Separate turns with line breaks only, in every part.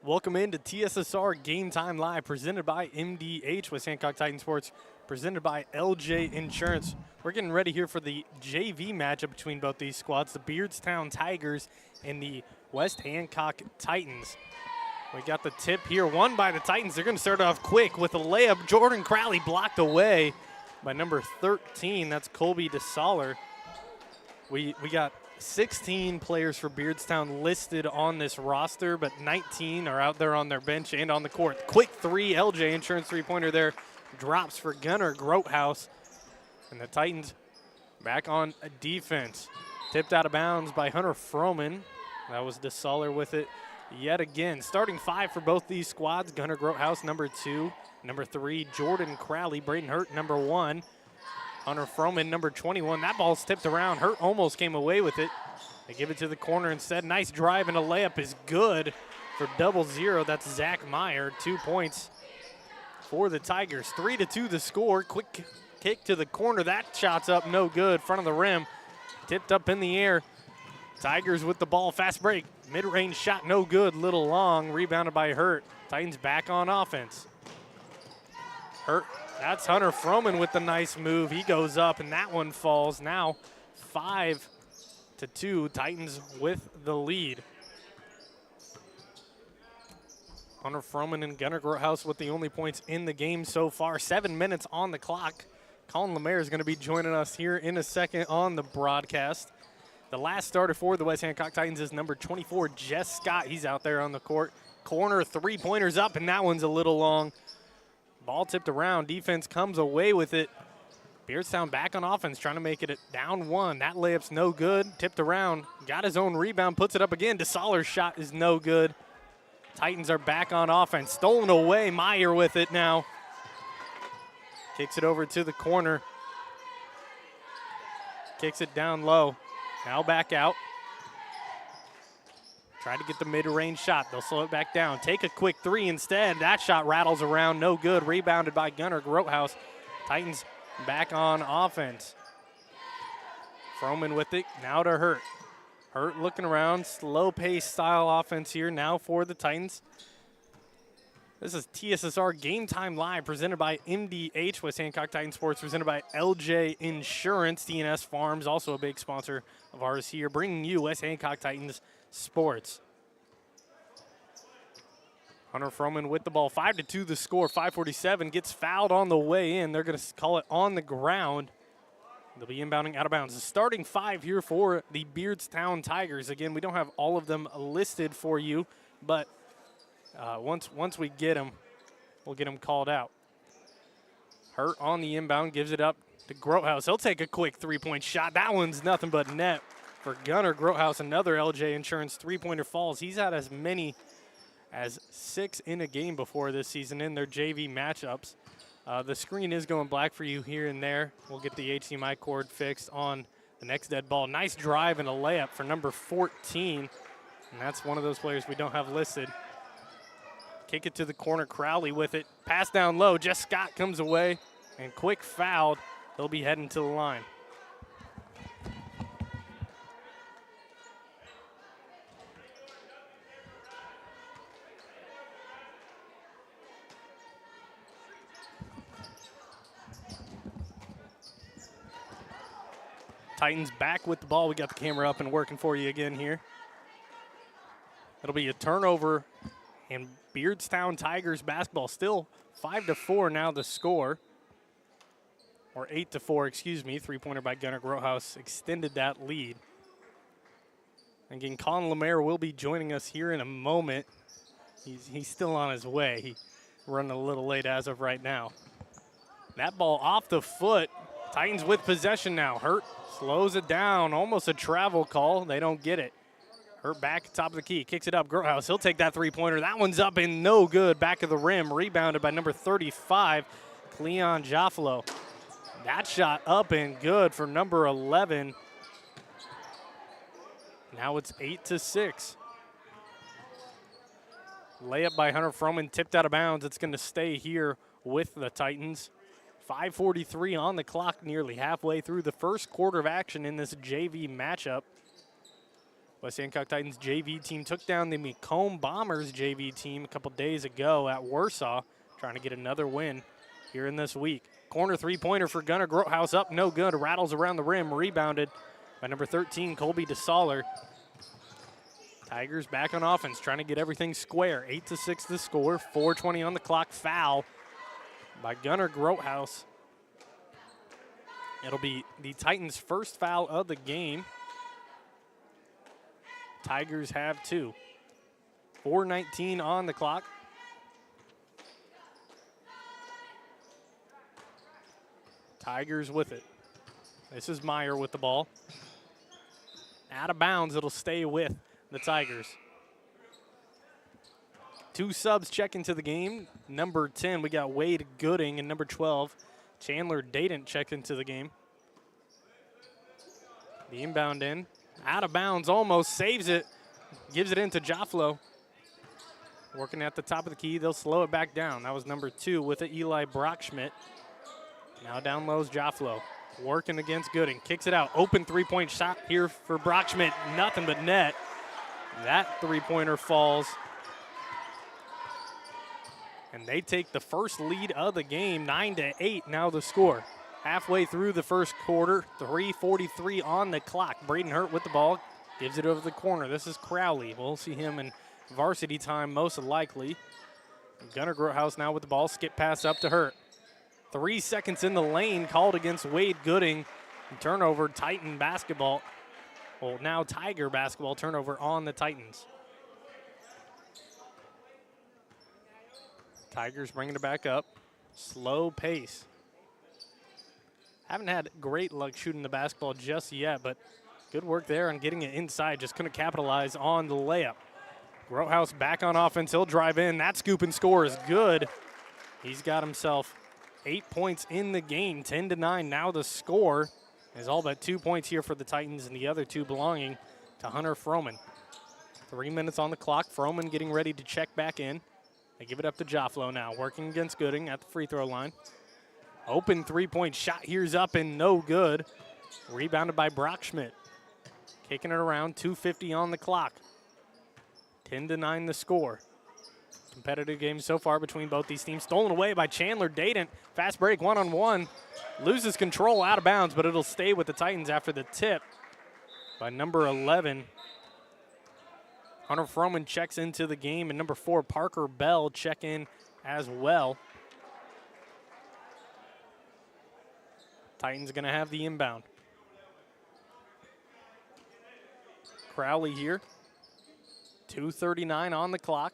Welcome into TSSR Game Time Live, presented by MDH with Hancock Titan Sports, presented by LJ Insurance. We're getting ready here for the JV matchup between both these squads, the Beardstown Tigers and the West Hancock Titans. We got the tip here, won by the Titans. They're going to start off quick with a layup. Jordan Crowley blocked away by number 13. That's Colby DeSaller. We got 16 players for Beardstown listed on this roster, but 19 are out there on their bench and on the court. Quick three, LJ Insurance three-pointer there, drops for Gunnar Grothaus. And the Titans back on defense. Tipped out of bounds by Hunter Froman. That was DeSaller with it yet again. Starting five for both these squads, Gunnar Grothaus, number 2. Number 3, Jordan Crowley. Braden Hurt, number 1. Hunter Froman, number 21. That ball's tipped around. Hurt almost came away with it. They give it to the corner instead. Nice drive, and a layup is good for 0-0. That's Zach Meyer. 2 points for the Tigers. 3-2 the score. Quick kick to the corner. That shot's up, no good. Front of the rim. Tipped up in the air. Tigers with the ball. Fast break. Mid-range shot, no good. Little long. Rebounded by Hurt. Titans back on offense. Hurt. That's Hunter Froman with the nice move. He goes up, and that one falls. Now 5-2. Titans with the lead. Hunter Froman and Gunnar Grothaus with the only points in the game so far. 7 minutes on the clock. Colin Lemaire is going to be joining us here in a second on the broadcast. The last starter for the West Hancock Titans is number 24, Jess Scott. He's out there on the court. Corner, three-pointers up, and that one's a little long. Ball tipped around. Defense comes away with it. Beardstown back on offense, trying to make it down 1. That layup's no good. Tipped around. Got his own rebound. Puts it up again. DeSaller's shot is no good. Titans are back on offense. Stolen away. Meyer with it now. Kicks it over to the corner. Kicks it down low. Now back out. Try to get the mid-range shot. They'll slow it back down. Take a quick three instead. That shot rattles around. No good. Rebounded by Gunnar Grothaus. Titans back on offense. Froman with it. Now to Hurt. Hurt looking around. Slow-paced style offense here now for the Titans. This is TSSR Game Time Live, presented by MDH, West Hancock Titan Sports, presented by LJ Insurance. TNS Farms, also a big sponsor of ours here, bringing you West Hancock Titans Sports. Hunter Froman with the ball. 5-2 the score. 5:47. Gets fouled on the way in. They're going to call it on the ground. They'll be inbounding out of bounds. The starting five here for the Beardstown Tigers. Again, we don't have all of them listed for you, but once we get them, we'll get them called out. Hurt on the inbound. Gives it up to Grothaus. He'll take a quick three-point shot. That one's nothing but net. For Gunnar Grothaus, another LJ Insurance three-pointer falls. He's had as many as 6 in a game before this season in their JV matchups. The screen is going black for you here and there. We'll get the HDMI cord fixed on the next dead ball. Nice drive and a layup for number 14. And that's one of those players we don't have listed. Kick it to the corner. Crowley with it. Pass down low. Jess Scott comes away and quick fouled. They'll be heading to the line. Titans back with the ball. We got the camera up and working for you again here. It'll be a turnover, and Beardstown Tigers basketball still 5-4 now the score. Or 8-4, excuse me. Three-pointer by Gunnar Grothaus extended that lead. Again, Colin Lemaire will be joining us here in a moment. He's still on his way. He's running a little late as of right now. That ball off the foot. Titans with possession now. Hurt slows it down. Almost a travel call. They don't get it. Hurt back, top of the key. Kicks it up. Grothaus, he'll take that three-pointer. That one's up and no good. Back of the rim. Rebounded by number 35, Cleon Joffalo. That shot up and good for number 11. Now it's 8-6. Layup by Hunter Froman, tipped out of bounds. It's going to stay here with the Titans. 5:43 on the clock, nearly halfway through the first quarter of action in this JV matchup. West Hancock Titans JV team took down the Macomb Bombers JV team a couple days ago at Warsaw, trying to get another win here in this week. Corner three-pointer for Gunnar Grothaus up, no good. Rattles around the rim, rebounded by number 13, Colby DeSaller. Tigers back on offense, trying to get everything square. 8-6 the score, 4:20 on the clock. Foul by Gunnar Grothaus. It'll be the Titans' first foul of the game. Tigers have 2. 4:19 on the clock. Tigers with it. This is Meyer with the ball. Out of bounds, it'll stay with the Tigers. 2 subs check into the game. Number 10, we got Wade Gooding, and number 12, Chandler Dayton checked into the game. The inbound in. Out of bounds, almost saves it. Gives it into Jofflo. Working at the top of the key, they'll slow it back down. That was number 2 with it, Eli Brockschmidt. Now down low's Jofflo. Working against Gooding, kicks it out. Open three-point shot here for Brockschmidt. Nothing but net. That three-pointer falls. And they take the first lead of the game, 9-8 now the score. Halfway through the first quarter, 3:43 on the clock. Braden Hurt with the ball, gives it over the corner. This is Crowley. We'll see him in varsity time most likely. Gunnar Grothaus now with the ball, skip pass up to Hurt. 3 seconds in the lane, called against Wade Gooding. Turnover, Titan basketball. Well, now Tiger basketball, turnover on the Titans. Tigers bringing it back up. Slow pace. Haven't had great luck shooting the basketball just yet, but good work there on getting it inside. Just couldn't capitalize on the layup. Grothaus back on offense. He'll drive in. That scoop and score is good. He's got himself 8 points in the game. 10-9 now the score. Is all but 2 points here for the Titans, and the other 2 belonging to Hunter Froman. 3 minutes on the clock. Froman getting ready to check back in. They give it up to Jofflo now, working against Gooding at the free throw line. Open three-point shot here's up and no good. Rebounded by Brockschmidt. Kicking it around, 2:50 on the clock. 10-9 the score. Competitive game so far between both these teams. Stolen away by Chandler Dayton. Fast break, one-on-one. Loses control out of bounds, but it'll stay with the Titans after the tip by number 11. Hunter Froman checks into the game, and number 4, Parker Bell, check in as well. Titans going to have the inbound. Crowley here. 2:39 on the clock.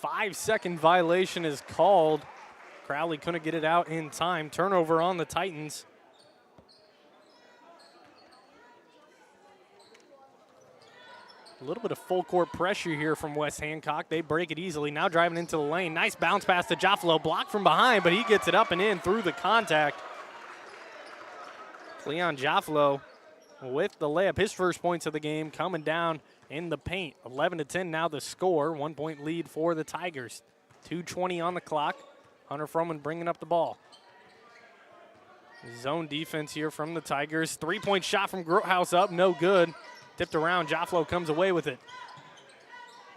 5-second violation is called. Crowley couldn't get it out in time. Turnover on the Titans. A little bit of full court pressure here from West Hancock. They break it easily. Now driving into the lane. Nice bounce pass to Jofflo. Blocked from behind, but he gets it up and in through the contact. Leon Jofflo with the layup. His first points of the game coming down in the paint. 11-10 now the score. 1 point lead for the Tigers. 2:20 on the clock. Hunter Froman bringing up the ball. Zone defense here from the Tigers. 3-point shot from Grothaus up, no good. Tipped around, Jofflo comes away with it.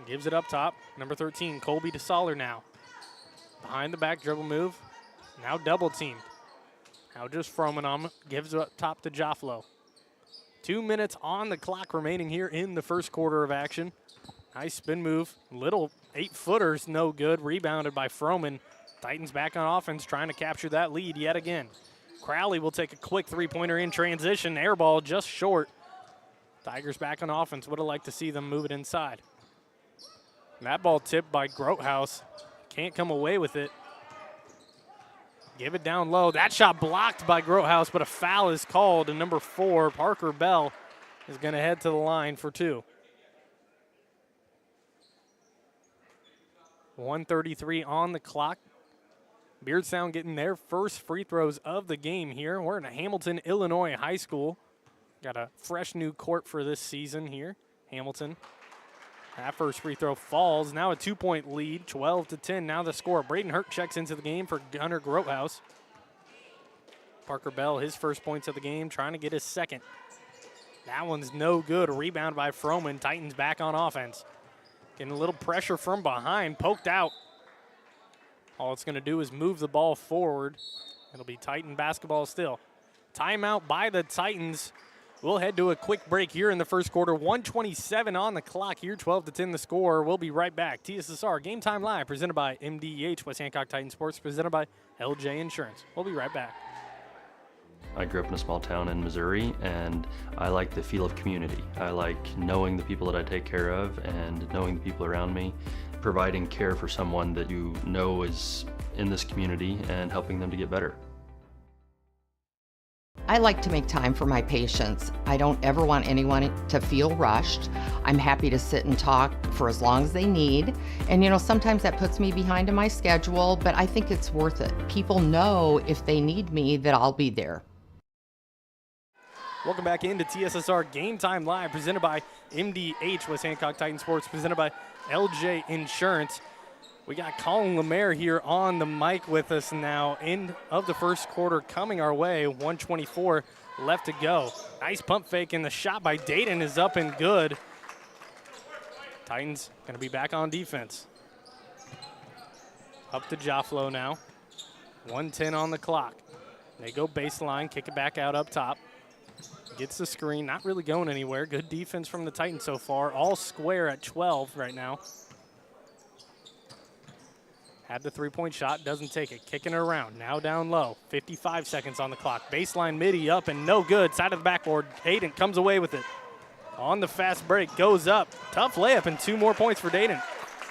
Gives it up top. Number 13, Colby DeSaller now. Behind the back dribble move. Now double teamed. Now just Froman on him. Gives it up top to Jofflo. 2 minutes on the clock remaining here in the first quarter of action. Nice spin move. Little 8-footers, no good. Rebounded by Froman. Titans back on offense, trying to capture that lead yet again. Crowley will take a quick three-pointer in transition. Air ball just short. Tigers back on offense. Would have liked to see them move it inside. That ball tipped by Grothaus. Can't come away with it. Give it down low. That shot blocked by Grothaus, but a foul is called, and number 4, Parker Bell, is going to head to the line for 2. 1:33 on the clock. Beardstown getting their first free throws of the game here. We're in a Hamilton, Illinois high school. Got a fresh new court for this season here, Hamilton. That first free throw falls. Now a 2-point lead, 12-10. Now the score. Braden Hurt checks into the game for Gunnar Grothaus. Parker Bell, his first points of the game, trying to get his second. That one's no good. Rebound by Froman. Titans back on offense. Getting a little pressure from behind. Poked out. All it's going to do is move the ball forward. It'll be Titan basketball still. Timeout by the Titans. We'll head to a quick break here in the first quarter. 1:27 on the clock here, 12-10 the score. We'll be right back. TSSR Game Time Live, presented by MDH, West Hancock Titan Sports, presented by LJ Insurance. We'll be right back.
I grew up in a small town in Missouri, and I like the feel of community. I like knowing the people that I take care of and knowing the people around me, providing care for someone that you know is in this community and helping them to get better.
I like to make time for my patients. I don't ever want anyone to feel rushed. I'm happy to sit and talk for as long as they need. And you know, sometimes that puts me behind in my schedule, but I think it's worth it. People know if they need me that I'll be there.
Welcome back into TSSR Game Time Live, presented by MDH, West Hancock Titan Sports, presented by LJ Insurance. We got Colin Lemaire here on the mic with us now. End of the first quarter coming our way. 1:24 left to go. Nice pump fake, and the shot by Dayton is up and good. Titans going to be back on defense. Up to Jofflo now. 1:10 on the clock. They go baseline, kick it back out up top. Gets the screen, not really going anywhere. Good defense from the Titans so far. All square at 12 right now. Had the three-point shot, doesn't take it. Kicking it around, now down low. 55 seconds on the clock. Baseline midi up and no good. Side of the backboard, Dayton comes away with it. On the fast break, goes up. Tough layup and 2 more points for Dayton.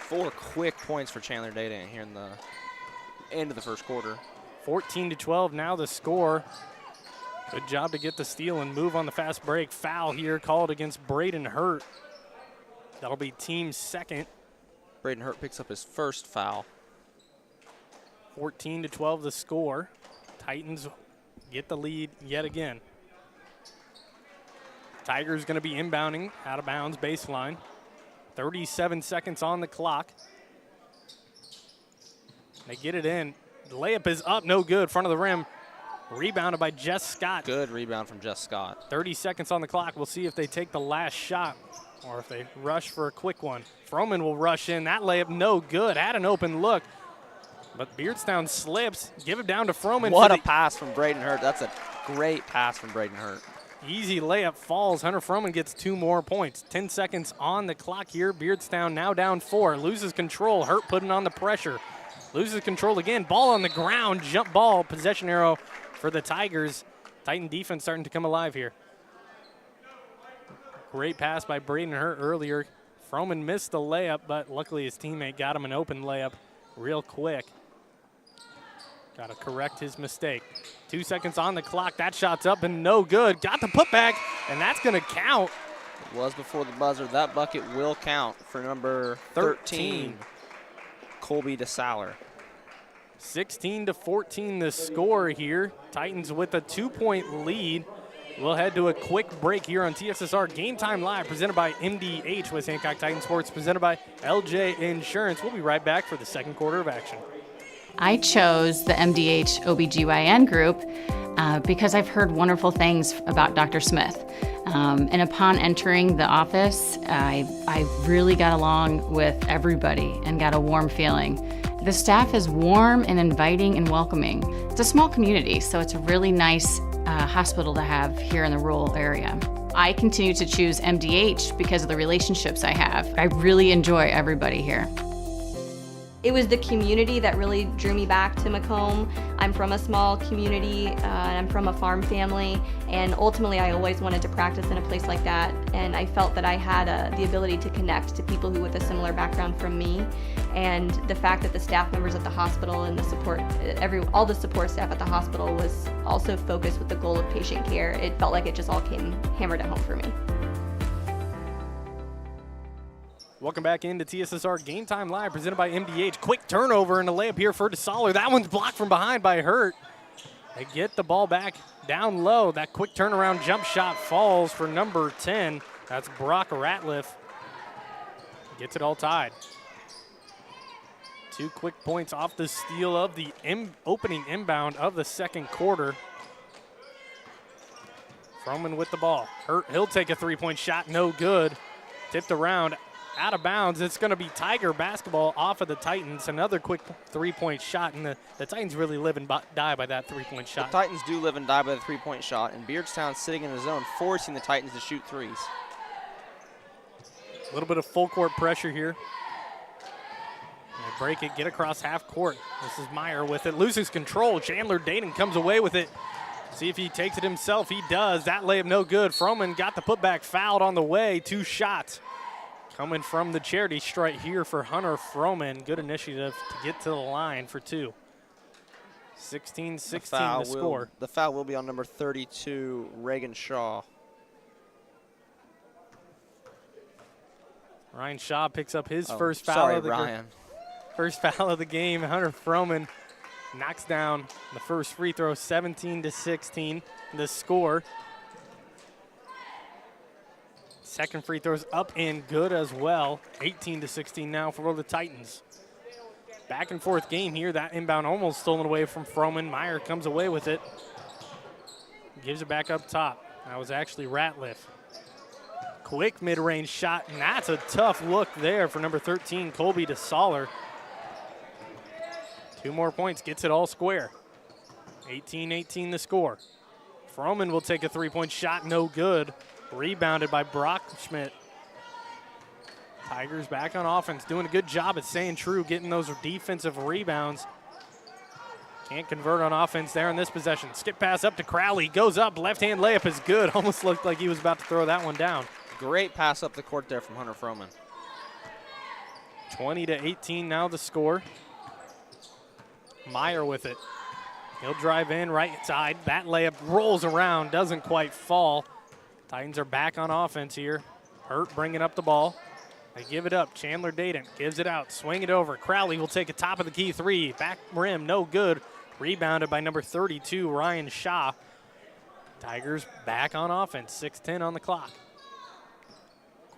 4 quick points for Chandler Dayton here in the end of the first quarter.
14-12 now the score. Good job to get the steal and move on the fast break. Foul here called against Braden Hurt. That'll be team second.
Braden Hurt picks up his first foul.
14-12 the score. Titans get the lead yet again. Tigers going to be inbounding out of bounds baseline. 37 seconds on the clock. They get it in. The layup is up, no good. Front of the rim. Rebounded by Jess Scott.
Good rebound from Jess Scott.
30 seconds on the clock. We'll see if they take the last shot or if they rush for a quick one. Froman will rush in. That layup no good. Had an open look. But Beardstown slips. Give it down to Froman.
What a pass from Braden Hurt. That's a great pass from Braden Hurt.
Easy layup falls. Hunter Froman gets 2 more points. 10 seconds on the clock here. Beardstown now down 4. Loses control. Hurt putting on the pressure. Loses control again. Ball on the ground. Jump ball. Possession arrow for the Tigers. Titan defense starting to come alive here. Great pass by Braden Hurt earlier. Froman missed the layup, but luckily his teammate got him an open layup real quick. Got to correct his mistake. 2 seconds on the clock. That shot's up and no good. Got the putback, and that's going to count.
It was before the buzzer. That bucket will count for number 13, Colby DeSaller.
16-14 the score here. Titans with a 2-point lead. We'll head to a quick break here on TSSR Game Time Live, presented by MDH, West Hancock Titan Sports, presented by LJ Insurance. We'll be right back for the second quarter of action.
I chose the MDH OBGYN group because I've heard wonderful things about Dr. Smith. And upon entering the office, I really got along with everybody and got a warm feeling. The staff is warm and inviting and welcoming. It's a small community, so it's a really nice hospital to have here in the rural area. I continue to choose MDH because of the relationships I have. I really enjoy everybody here.
It was the community that really drew me back to Macomb. I'm from a small community, and I'm from a farm family, and ultimately I always wanted to practice in a place like that, and I felt that I had the ability to connect to people who with a similar background from me, and the fact that the staff members at the hospital and the support, all the support staff at the hospital was also focused with the goal of patient care. It felt like it just all came hammered at home for me.
Welcome back into TSSR Game Time Live, presented by MDH. Quick turnover and a layup here for DeSaller. That one's blocked from behind by Hurt. They get the ball back down low. That quick turnaround jump shot falls for number 10. That's Brock Ratliff. Gets it all tied. 2 quick points off the steal of the opening inbound of the second quarter. Froman with the ball. Hurt, he'll take a three-point shot, no good. Tipped around, out of bounds. It's going to be Tiger basketball off of the Titans. Another quick three-point shot, and the Titans really live and die by that three-point shot.
The Titans do live and die by the three-point shot, and Beardstown sitting in the zone, forcing the Titans to shoot threes.
A little bit of full court pressure here. They break it, get across half court. This is Meyer with it, loses control. Chandler Dayton comes away with it. See if he takes it himself. He does. That layup no good. Froman got the putback, fouled on the way. 2 shots coming from the charity stripe here for Hunter Froman. Good initiative to get to the line for 2. 16-16 the score.
The foul will be on number 32, Reagan Shaw.
Ryan Shaw picks up his first foul of the
Ryan.
First foul of the game. Hunter Froman knocks down the first free throw, 17-16 the score. Second free throw's up and good as well. 18-16 now for the Titans. Back and forth game here. That inbound almost stolen away from Froman. Meyer comes away with it. Gives it back up top. That was actually Ratliff. Quick mid-range shot, and that's a tough look there for number 13, Colby DeSaller. 2 more points, gets it all square. 18-18 the score. Froman will take a three-point shot, no good. Rebounded by Brock Schmidt. Tigers back on offense, doing a good job at staying true, getting those defensive rebounds. Can't convert on offense there in this possession. Skip pass up to Crowley, goes up, left-hand layup is good. Almost looked like he was about to throw that one down.
Great pass up the court there from Hunter Froman.
20-18 now the score. Meyer with it. He'll drive in right side. That layup rolls around, doesn't quite fall. Titans are back on offense here. Hurt bringing up the ball. They give it up. Chandler Dayton gives it out. Swing it over. Crowley will take a top of the key 3. Back rim, no good. Rebounded by number 32, Ryan Shaw. Tigers back on offense. 6:10 on the clock.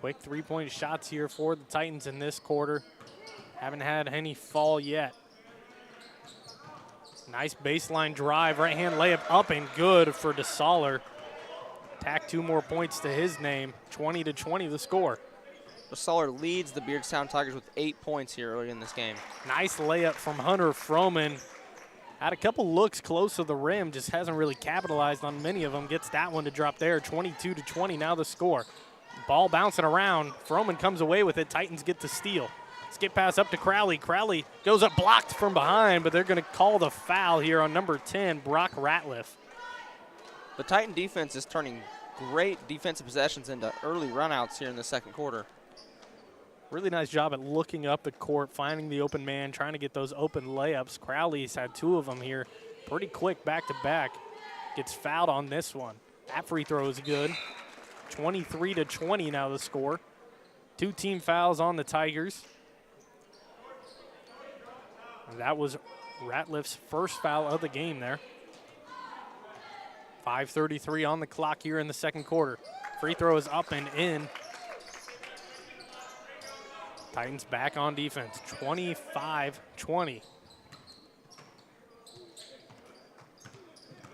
Quick three-point shots here for the Titans in this quarter. Haven't had any fall yet. Nice baseline drive, right-hand layup up and good for DeSaller. Tack 2 more points to his name, 20-20 the score.
DeSaller leads the Beardstown Tigers with 8 points here early in this game.
Nice layup from Hunter Froman. Had a couple looks close to the rim, just hasn't really capitalized on many of them. Gets that one to drop there, 22-20 now the score. Ball bouncing around, Froman comes away with it, Titans get the steal. Skip pass up to Crowley. Crowley goes up blocked from behind, but they're going to call the foul here on number 10, Brock Ratliff.
The Titan defense is turning great defensive possessions into early runouts here in the second quarter.
Really nice job at looking up the court, finding the open man, trying to get those open layups. Crowley's had 2 of them here. Pretty quick back-to-back. Gets fouled on this one. That free throw is good. 23-20 now the score. 2 team fouls on the Tigers. That was Ratliff's first foul of the game there. 5:33 on the clock here in the second quarter. Free throw is up and in. Titans back on defense, 25-20.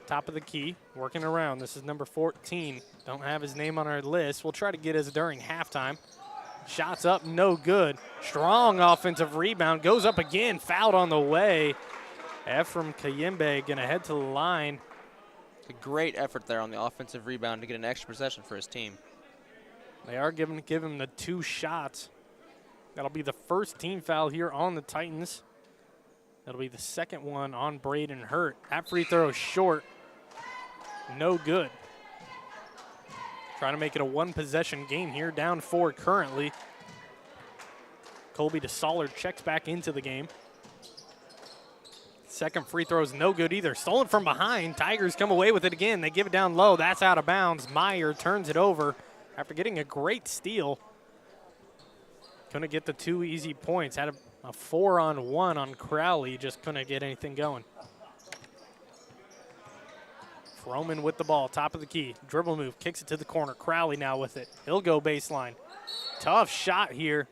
Top of the key, working around. This is number 14. Don't have his name on our list. We'll try to get his during halftime. Shots up, no good. Strong offensive rebound, goes up again, fouled on the way. Ephraim Kayembe gonna head to the line.
A great effort there on the offensive rebound to get an extra possession for his team.
They are give him the 2 shots. That'll be the first team foul here on the Titans. That'll be the second one on Braden Hurt. That free throw is short, no good. Trying to make it a 1-possession game here, down 4 currently. Colby DeSaller checks back into the game. Second free throw is no good either. Stolen from behind. Tigers come away with it again. They give it down low. That's out of bounds. Meyer turns it over after getting a great steal. Couldn't get the 2 easy points. Had a 4-on-1 on Crowley. Just couldn't get anything going. Froman with the ball, top of the key. Dribble move, kicks it to the corner. Crowley now with it. He'll go baseline. Tough shot here.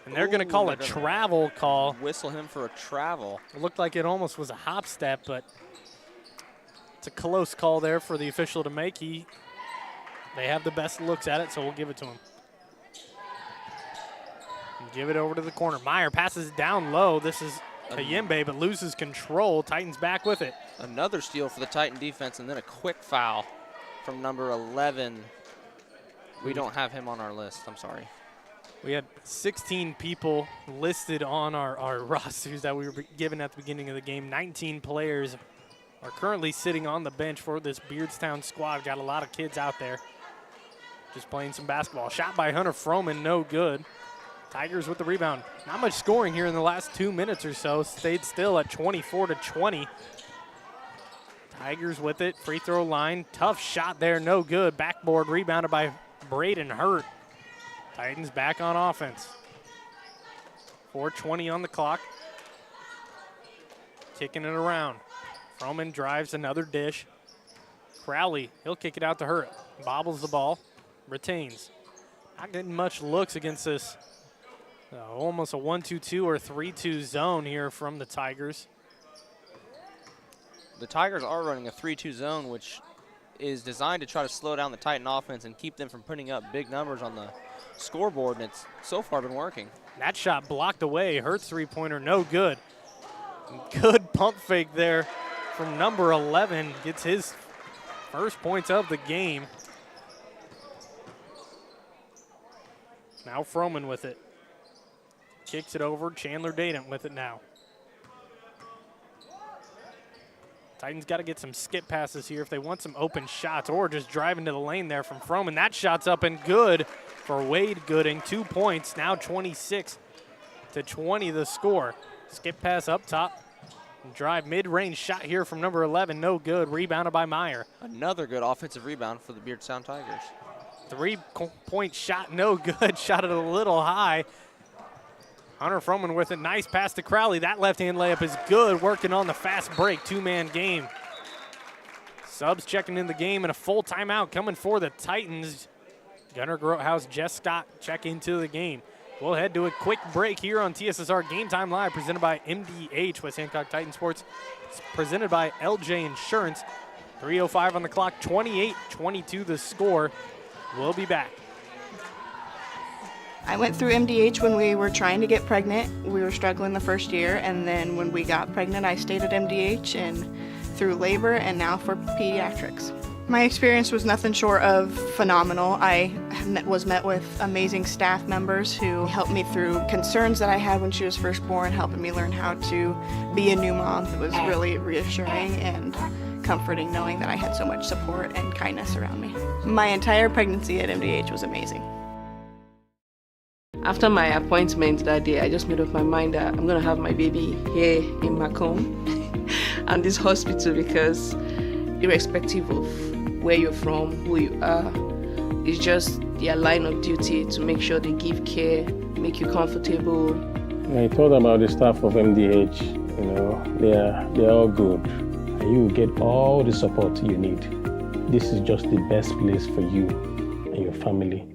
And they're going to call a travel call.
Whistle him for a travel.
It looked like it almost was a hop step, but it's a close call there for the official to make. He They have the best looks at it, so we'll give it to them. And give it over to the corner. Meyer passes down low. This is Kayembe, but loses control. Titans back with it.
Another steal for the Titan defense, and then a quick foul from number 11. We don't have him on our list. I'm sorry.
We had 16 people listed on our rosters that we were given at the beginning of the game. 19 players are currently sitting on the bench for this Beardstown squad. Got a lot of kids out there just playing some basketball. Shot by Hunter Froman, no good. Tigers with the rebound. Not much scoring here in the last 2 minutes or so. Stayed still at 24-20. Tigers with it. Free throw line. Tough shot there, no good. Backboard rebounded by Braden Hurt. Titans back on offense. 4:20 on the clock. Kicking it around. Froman drives another dish. Crowley, he'll kick it out to Hurt. Bobbles the ball. Retains. Not getting much looks against this. Almost a 1-2-2 or 3-2 zone here from the Tigers.
The Tigers are running a 3-2 zone, which is designed to try to slow down the Titan offense and keep them from putting up big numbers on the scoreboard, and it's so far been working.
That shot blocked away. Hurts three-pointer, no good. Good pump fake there from number 11. Gets his first points of the game. Now Froman with it. Kicks it over. Chandler Dadent with it now. Titans got to get some skip passes here if they want some open shots, or just drive into the lane there from Froman. That shot's up and good for Wade Gooding. 2 points, now 26-20 the score. Skip pass up top. Drive mid-range shot here from number 11, no good. Rebounded by Meyer.
Another good offensive rebound for the Beardstown Tigers.
3-point shot, no good. Shot it a little high. Hunter Froman with it. Nice pass to Crowley. That left-hand layup is good. Working on the fast break. 2-man game. Subs checking in the game and a full timeout coming for the Titans. Gunnar Grothaus, Jess Scott check into the game. We'll head to a quick break here on TSSR Game Time Live, presented by MDH, West Hancock Titan Sports. It's presented by LJ Insurance. 3:05 on the clock, 28-22 the score. We'll be back.
I went through MDH when we were trying to get pregnant. We were struggling the first year, and then when we got pregnant, I stayed at MDH and through labor and now for pediatrics. My experience was nothing short of phenomenal. I was met with amazing staff members who helped me through concerns that I had when she was first born, helping me learn how to be a new mom. It was really reassuring and comforting knowing that I had so much support and kindness around me. My entire pregnancy at MDH was amazing.
After my appointment that day, I just made up my mind that I'm going to have my baby here in Macomb and this hospital, because irrespective of where you're from, who you are, it's just their line of duty to make sure they give care, make you comfortable.
I thought about the staff of MDH, they're all good. And you will get all the support you need. This is just the best place for you and your family.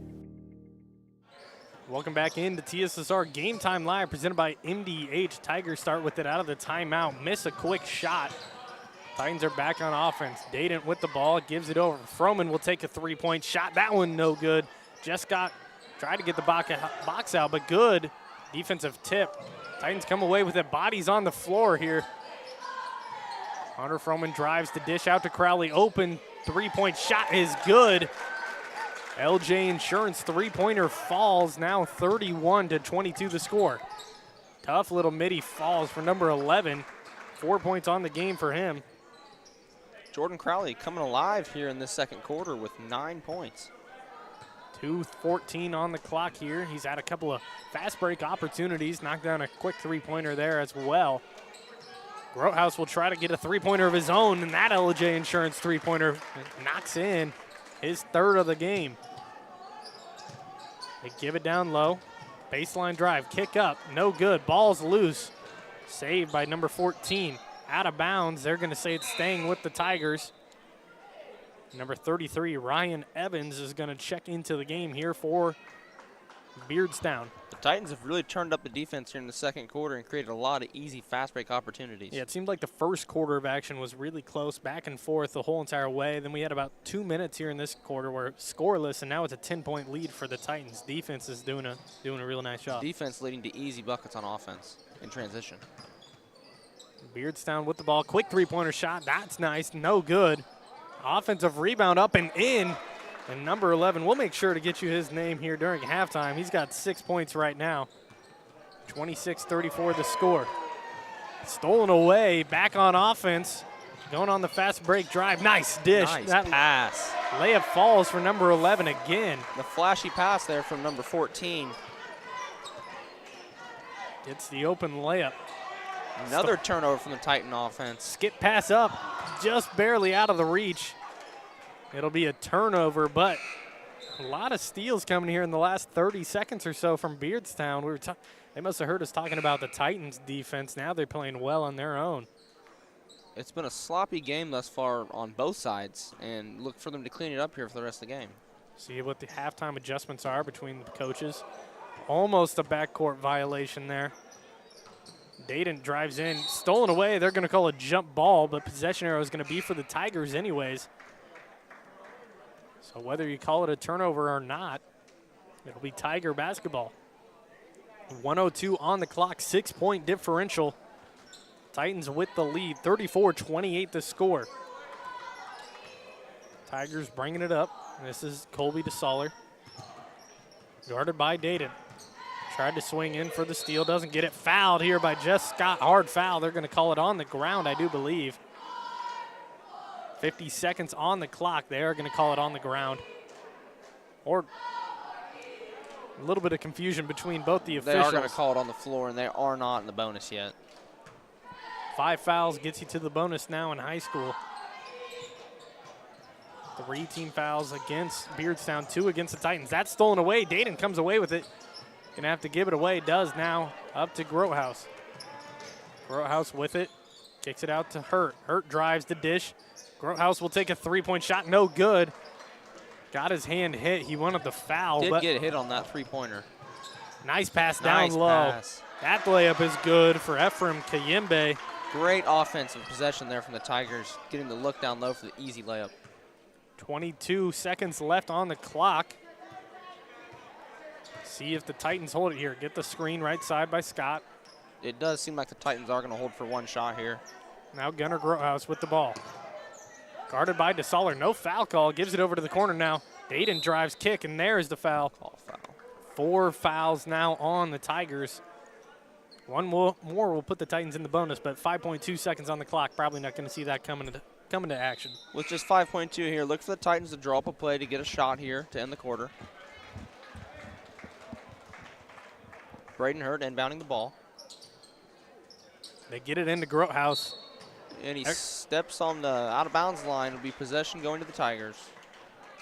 Welcome back into TSSR Game Time Live, presented by MDH. Tigers start with it out of the timeout. Miss a quick shot. Titans are back on offense. Dadent with the ball, gives it over. Froman will take a three-point shot. That one no good. Just tried to get the box out, but good defensive tip. Titans come away with it. Bodies on the floor here. Hunter Froman drives the dish out to Crowley. Open three-point shot is good. LJ Insurance three-pointer falls. Now 31-22 the score. Tough little midi falls for number 11. 4 points on the game for him.
Jordan Crowley coming alive here in this second quarter with 9 points.
2:14 on the clock here. He's had a couple of fast break opportunities. Knocked down a quick three-pointer there as well. Grothaus will try to get a three-pointer of his own, and that LJ Insurance three-pointer knocks in his third of the game. They give it down low. Baseline drive, kick up, no good. Ball's loose. Saved by number 14. Out of bounds. They're going to say it's staying with the Tigers. Number 33, Ryan Evans, is going to check into the game here for Beardstown.
The Titans have really turned up the defense here in the second quarter and created a lot of easy fast break opportunities.
Yeah, it seemed like the first quarter of action was really close, back and forth the whole entire way. Then we had about 2 minutes here in this quarter where scoreless, and now it's a 10-point lead for the Titans. Defense is doing a real nice job.
Defense leading to easy buckets on offense in transition.
Beardstown with the ball, quick three-pointer shot. That's nice, no good. Offensive rebound up and in. And number 11, we'll make sure to get you his name here during halftime. He's got 6 points right now. 26-34 the score. Stolen away, back on offense. Going on the fast break drive. Nice dish.
Nice
that
pass.
Layup falls for number 11 again.
The flashy pass there from number 14.
Gets the open layup.
Another turnover from the Titan offense.
Skip pass up, just barely out of the reach. It'll be a turnover, but a lot of steals coming here in the last 30 seconds or so from Beardstown. They must have heard us talking about the Titans defense. Now they're playing well on their own.
It's been a sloppy game thus far on both sides, and look for them to clean it up here for the rest of the game.
See what the halftime adjustments are between the coaches. Almost a backcourt violation there. Dayton drives in, stolen away. They're going to call a jump ball, but possession arrow is going to be for the Tigers anyways. So whether you call it a turnover or not, it'll be Tiger basketball. 1:02 on the clock, 6-point differential. Titans with the lead, 34-28 the score. Tigers bringing it up. This is Colby DeSoller. Guarded by Dayton. Tried to swing in for the steal, doesn't get it. Fouled here by Jess Scott, hard foul. They're going to call it on the ground, I do believe. 50 seconds on the clock. They are going to call it on the ground. Or a little bit of confusion between both the officials.
They are going to call it on the floor, and they are not in the bonus yet.
5 fouls gets you to the bonus now in high school. 3 team fouls against Beardstown, 2 against the Titans. That's stolen away. Dayton comes away with it. Gonna have to give it away. Does now. Up to Grothaus. Grothaus with it. Kicks it out to Hurt. Hurt drives the dish. Grothaus will take a 3-point shot. No good. Got his hand hit. He wanted the foul.
Did get hit on that three-pointer.
Nice pass down low.
Pass.
That layup is good for Ephraim Kayembe.
Great offensive possession there from the Tigers, getting the look down low for the easy layup.
22 seconds left on the clock. See if the Titans hold it here. Get the screen right side by Scott.
It does seem like the Titans are going to hold for one shot here.
Now Gunnar Grothaus with the ball. Guarded by DeSoller. No foul call. Gives it over to the corner now. Dayton drives, kick, and there's the foul.
Call foul.
4 fouls now on the Tigers. One more will put the Titans in the bonus, but 5.2 seconds on the clock. Probably not going to see that coming to action.
With just 5.2 here, look for the Titans to draw up a play to get a shot here to end the quarter. Braden Hurt inbounding the ball.
They get it into Grothaus.
And he steps on the out-of-bounds line. It'll be possession going to the Tigers.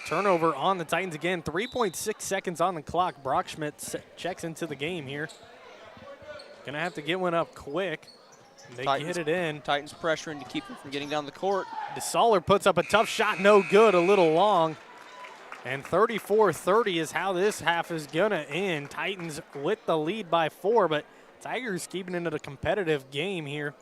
Turnover on the Titans again. 3.6 seconds on the clock. Brock Schmidt checks into the game here. Gonna have to get one up quick. They get it in.
Titans pressuring to keep him from getting down the court.
DeSoller puts up a tough shot. No good. A little long. And 34-30 is how this half is gonna end. Titans with the lead by 4, but Tigers keeping it a competitive game here.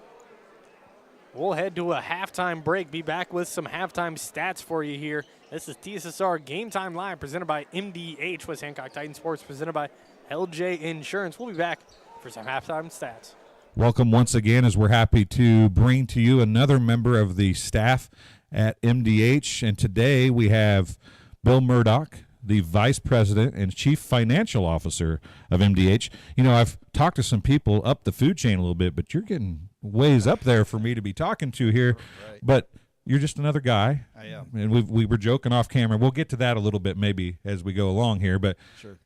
We'll head to a halftime break. Be back with some halftime stats for you here. This is TSSR Game Time Live presented by MDH with Hancock Titan Sports presented by LJ Insurance. We'll be back for some halftime stats.
Welcome once again as we're happy to bring to you another member of the staff at MDH. And today we have Bill Murdoch, the Vice President and Chief Financial Officer of MDH. You know, I've talked to some people up the food chain a little bit, but you're getting ways up there for me to be talking to here. Right. But you're just another guy.
I am.
And we were joking off camera. We'll get to that a little bit maybe as we go along here. But
sure.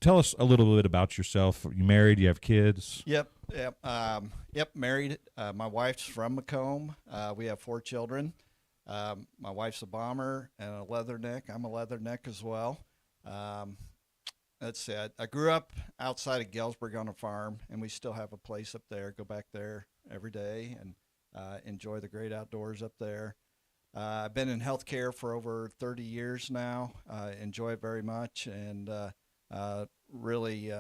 Tell us a little bit about yourself. You married? You have kids?
Yep, married. My wife's from Macomb. We have 4 children. My wife's a bomber and a leatherneck. I'm a leatherneck as well. That's it. I grew up outside of Galesburg on a farm, and we still have a place up there. Go back there every day and enjoy the great outdoors up there. I've been in healthcare for over 30 years now. Enjoy it very much, and really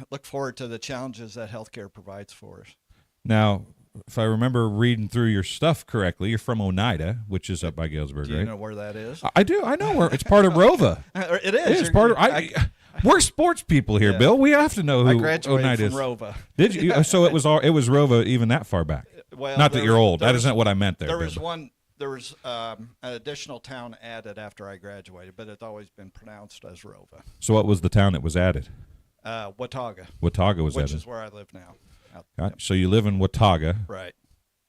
look forward to the challenges that healthcare provides for us.
Now, if I remember reading through your stuff correctly, you're from Oneida, which is up by Galesburg,
Do you
right?
know where that is?
I do. I know where it's part of Rova.
It is.
It's part of. We're sports people here,
Yeah.
Bill. We have to know who
I graduated
Oneida
from
is.
Rova.
Did you? So it was Rova even that far back.
Well,
Not that
there
you're
was-
old.
there
That
was-
isn't what I meant there.
There was
Bill.
an additional town added after I graduated, but it's always been pronounced as Rova.
So what was the town that was added?
Watauga.
Watauga was
which
added.
is where I live now.
Right. So you live in Watauga.
Right.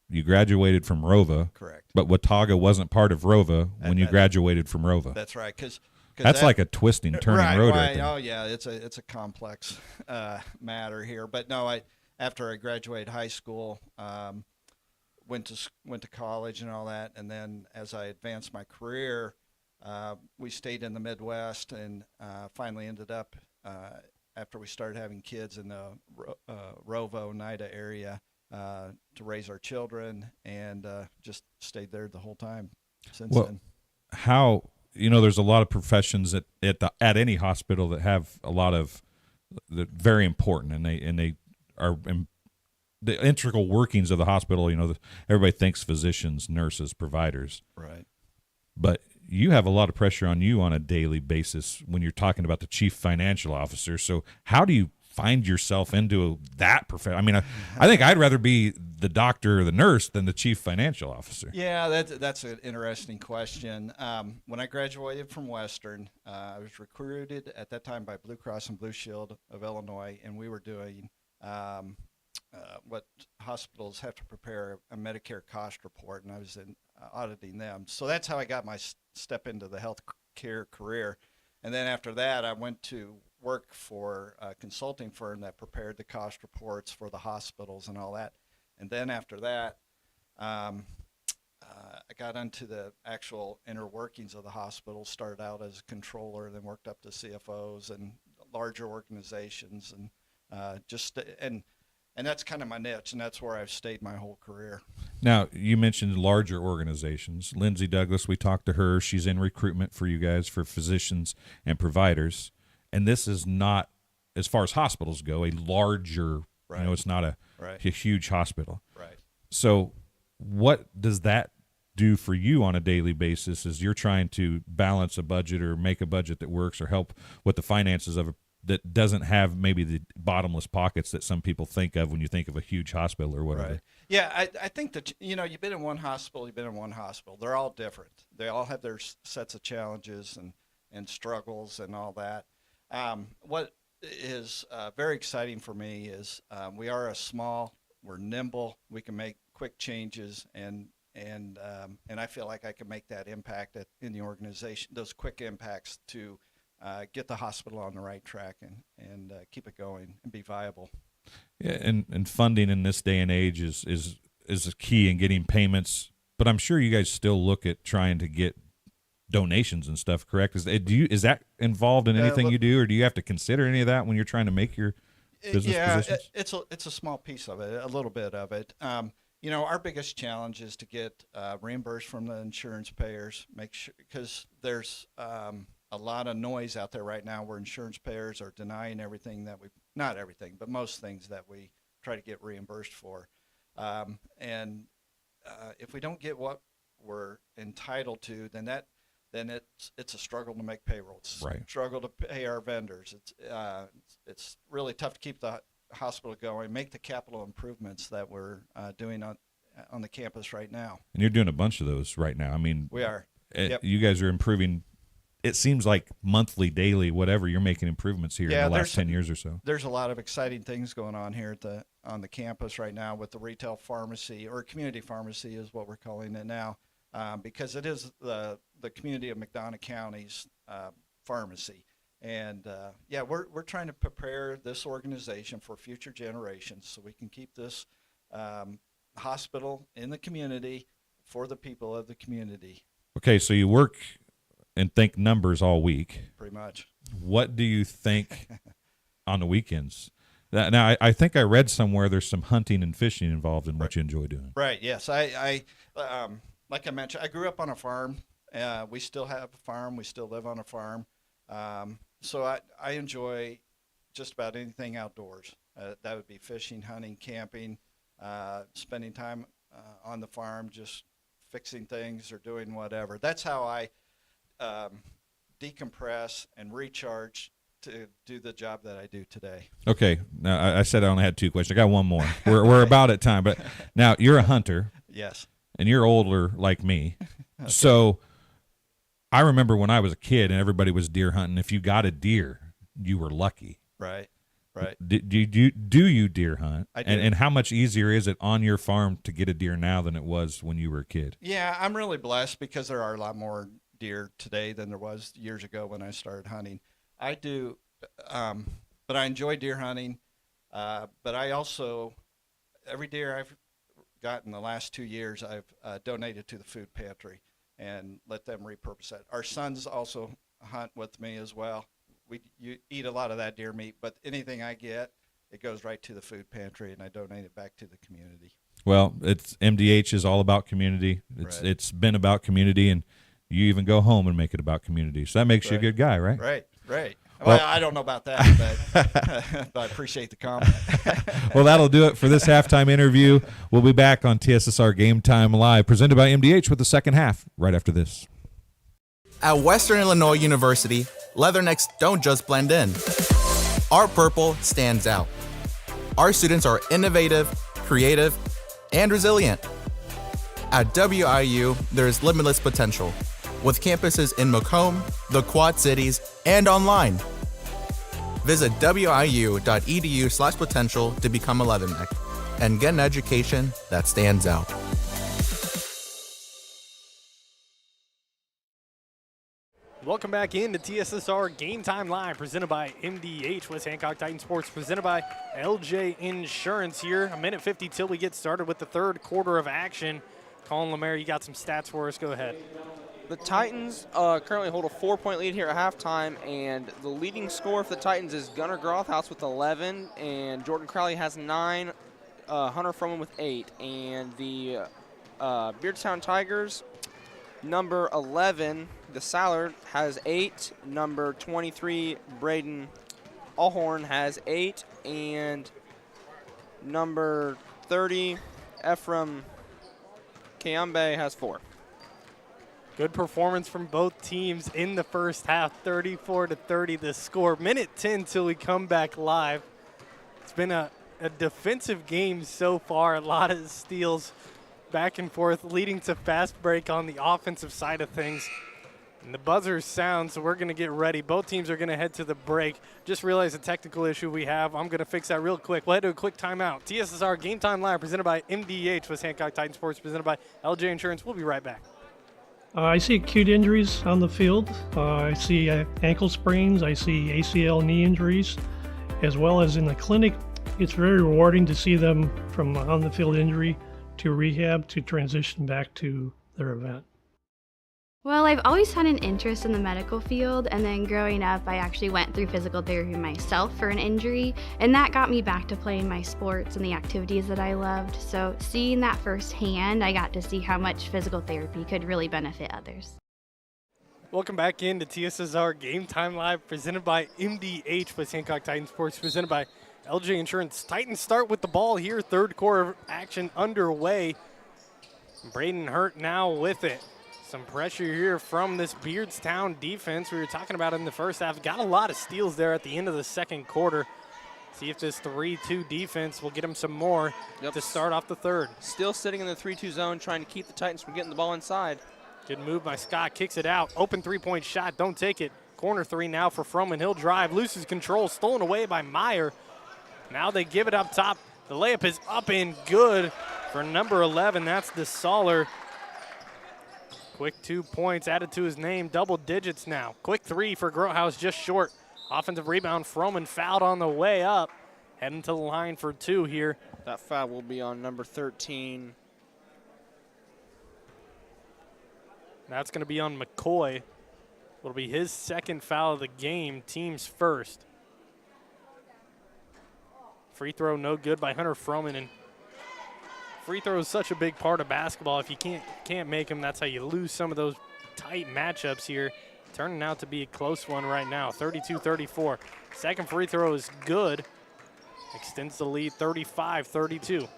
You graduated from Rova.
Correct.
But Watauga wasn't part of Rova when you graduated from Rova.
That's right. Because
that's like a twisting, turning road right there.
Oh yeah, it's a complex matter here. But no, after I graduated high school, went to college and all that, and then as I advanced my career, we stayed in the Midwest and finally ended up after we started having kids in the Rova, Oneida area to raise our children, and just stayed there the whole time since then.
How, there's a lot of professions at any hospital that have a lot of very important, and they are the integral workings of the hospital. Everybody thinks physicians, nurses, providers,
right?
But you have a lot of pressure on you on a daily basis when you're talking about the chief financial officer. So how do you find yourself into that profession? I mean, I think I'd rather be the doctor or the nurse than the chief financial officer.
Yeah, that's an interesting question. When I graduated from Western, I was recruited at that time by Blue Cross and Blue Shield of Illinois, and we were doing what hospitals have to prepare a Medicare cost report, and I was auditing them. So that's how I got my step into the healthcare career. And then after that, I went to work for a consulting firm that prepared the cost reports for the hospitals and all that. And then after that, I got into the actual inner workings of the hospital, started out as a controller, then worked up to CFOs and larger organizations, and and that's kind of my niche, and that's where I've stayed my whole career.
Now, you mentioned larger organizations. Lindsay Douglas, we talked to her. She's in recruitment for you guys for physicians and providers. And this is not, as far as hospitals go, a larger,
right.
It's not a huge hospital.
Right.
So what does that do for you on a daily basis as you're trying to balance a budget or make a budget that works or help with the finances of that doesn't have maybe the bottomless pockets that some people think of when you think of a huge hospital or whatever?
Right. Yeah, I think that, you've been in one hospital, They're all different. They all have their sets of challenges and struggles and all that. What is very exciting for me is we're nimble, we can make quick changes, and I feel like I can make that impact in the organization, those quick impacts to get the hospital on the right track and keep it going and be viable.
Yeah, and funding in this day and age is a key in getting payments. But I'm sure you guys still look at trying to get donations and stuff, correct? Is that involved in anything you do, or do you have to consider any of that when you're trying to make your business positions?
It's a small piece of it, a little bit of it. Our biggest challenge is to get reimbursed from the insurance payers, make sure, because there's a lot of noise out there right now where insurance payers are denying everything not everything, but most things that we try to get reimbursed for. And if we don't get what we're entitled to, then it's a struggle to make payroll. It's a struggle to pay our vendors. It's really tough to keep the hospital going, make the capital improvements that we're doing on the campus right now.
And you're doing a bunch of those right now. I mean,
we are.
You guys are improving. It seems like monthly, daily, whatever, you're making improvements here in the last 10 years or so.
There's a lot of exciting things going on here on the campus right now with the retail pharmacy, or community pharmacy is what we're calling it now, because it is the community of McDonough County's pharmacy. And we're trying to prepare this organization for future generations so we can keep this hospital in the community for the people of the community.
Okay, so you work and think numbers all week.
Pretty much.
What do you think on the weekends? Now, I think I read somewhere there's some hunting and fishing involved in what you enjoy doing.
Right, yes. I like I mentioned, I grew up on a farm. We still have a farm. We still live on a farm. So I enjoy just about anything outdoors. That would be fishing, hunting, camping, spending time on the farm, just fixing things or doing whatever. That's how I decompress and recharge to do the job that I do today.
Okay, now I said I only had 2 questions. I got one more. We're about at time, but now you're a hunter.
Yes.
And you're older like me. Okay. So I remember when I was a kid and everybody was deer hunting, if you got a deer, you were lucky.
Right. Right.
Do you deer hunt?
I do.
And how much easier is it on your farm to get a deer now than it was when you were a kid?
Yeah, I'm really blessed because there are a lot more deer today than there was years ago when I started hunting. I do, but I enjoy deer hunting. But I also, every deer I've gotten the last 2 years, I've donated to the food pantry and let them repurpose it. Our sons also hunt with me as well. You eat a lot of that deer meat, but anything I get, it goes right to the food pantry, and I donate it back to the community.
Well, it's MDH is all about community. It's been about community, and you even go home and make it about community. So that makes you a good guy, right?
Right. Well, I don't know about that, but I appreciate the comment.
Well, that'll do it for this halftime interview. We'll be back on TSSR Game Time Live, presented by MDH, with the second half right after this.
At Western Illinois University, leathernecks don't just blend in. Our purple stands out. Our students are innovative, creative, and resilient. At WIU, there's limitless potential, with campuses in Macomb, the Quad Cities, and online. Visit wiu.edu/potential to become a leatherneck and get an education that stands out.
Welcome back into TSSR Game Time Live, presented by MDH, West Hancock Titan Sports, presented by LJ Insurance here. 1:50 till we get started with the third quarter of action. Colin Lemaire, you got some stats for us. Go ahead.
The Titans currently hold a 4-point lead here at halftime, and the leading scorer for the Titans is Gunnar Grothaus with 11, and Jordan Crowley has 9, Hunter Froman with 8, and the Beardstown Tigers, number 11, the Sallard, has 8, number 23, Braden Allhorn, has 8, and number 30, Ephraim Kayambe, has 4.
Good performance from both teams in the first half, 34-30 the score. Minute 10 till we come back live. It's been a defensive game so far, a lot of steals back and forth, leading to fast break on the offensive side of things. And the buzzer sounds, so we're going to get ready. Both teams are going to head to the break. Just realized a technical issue we have. I'm going to fix that real quick. We'll head to a quick timeout. TSSR Game Time Live, presented by MDH, West Hancock Titan Sports, presented by LJ Insurance. We'll be right back.
I see acute injuries on the field. I see ankle sprains. I see ACL knee injuries, as well as in the clinic. It's very rewarding to see them from on the field injury to rehab to transition back to their event.
Well, I've always had an interest in the medical field, and then growing up, I actually went through physical therapy myself for an injury, and that got me back to playing my sports and the activities that I loved. So seeing that firsthand, I got to see how much physical therapy could really benefit others.
Welcome back into TSSR Game Time Live, presented by MDH, West Hancock Titan Sports, presented by LJ Insurance. Titans start with the ball here, third quarter action underway. Braden Hurt now with it. Some pressure here from this Beardstown defense we were talking about in the first half. Got a lot of steals there at the end of the second quarter. See if this 3-2 defense will get them some more to start off the third.
Still sitting in the 3-2 zone, trying to keep the Titans from getting the ball inside.
Good move by Scott, kicks it out. Open three-point shot, don't take it. Corner three now for Froman. He'll drive, loses control, stolen away by Meyer. Now they give it up top. The layup is up and good for number 11. That's the Soller. Quick 2 points added to his name, double digits now. Quick three for Grothaus, just short. Offensive rebound, Froman fouled on the way up. Heading to the line for 2 here.
That foul will be on number 13.
That's going to be on McCoy. It'll be his second foul of the game, team's first. Free throw no good by Hunter Froman, and free throw is such a big part of basketball. If you can't make them, that's how you lose some of those tight matchups here. turning out to be a close one right now, 32-34. Second free throw is good. Extends the lead 35-32.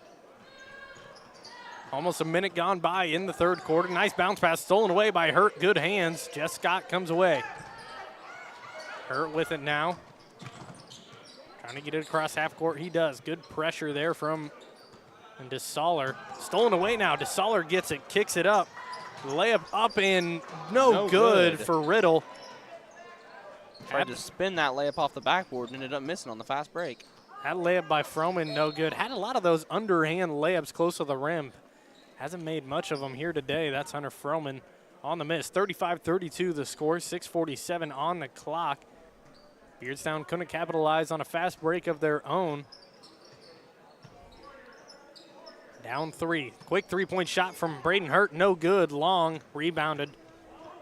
Almost a minute gone by in the third quarter. Nice bounce pass stolen away by Hurt. Good hands. Jess Scott comes away. Hurt with it now. Trying to get it across half court. He does. Good pressure there from DeSaller. Stolen away now. DeSaller gets it, kicks it up. Layup up and no good for Riddle.
Tried to spin that layup off the backboard and ended up missing on the fast break.
That layup by Froman, no good. Had a lot of those underhand layups close to the rim. Hasn't made much of them here today. That's Hunter Froman on the miss. 35-32 the score, 6:47 on the clock. Beardstown couldn't capitalize on a fast break of their own. Down 3. Quick three-point shot from Braden Hurt, no good. Long, rebounded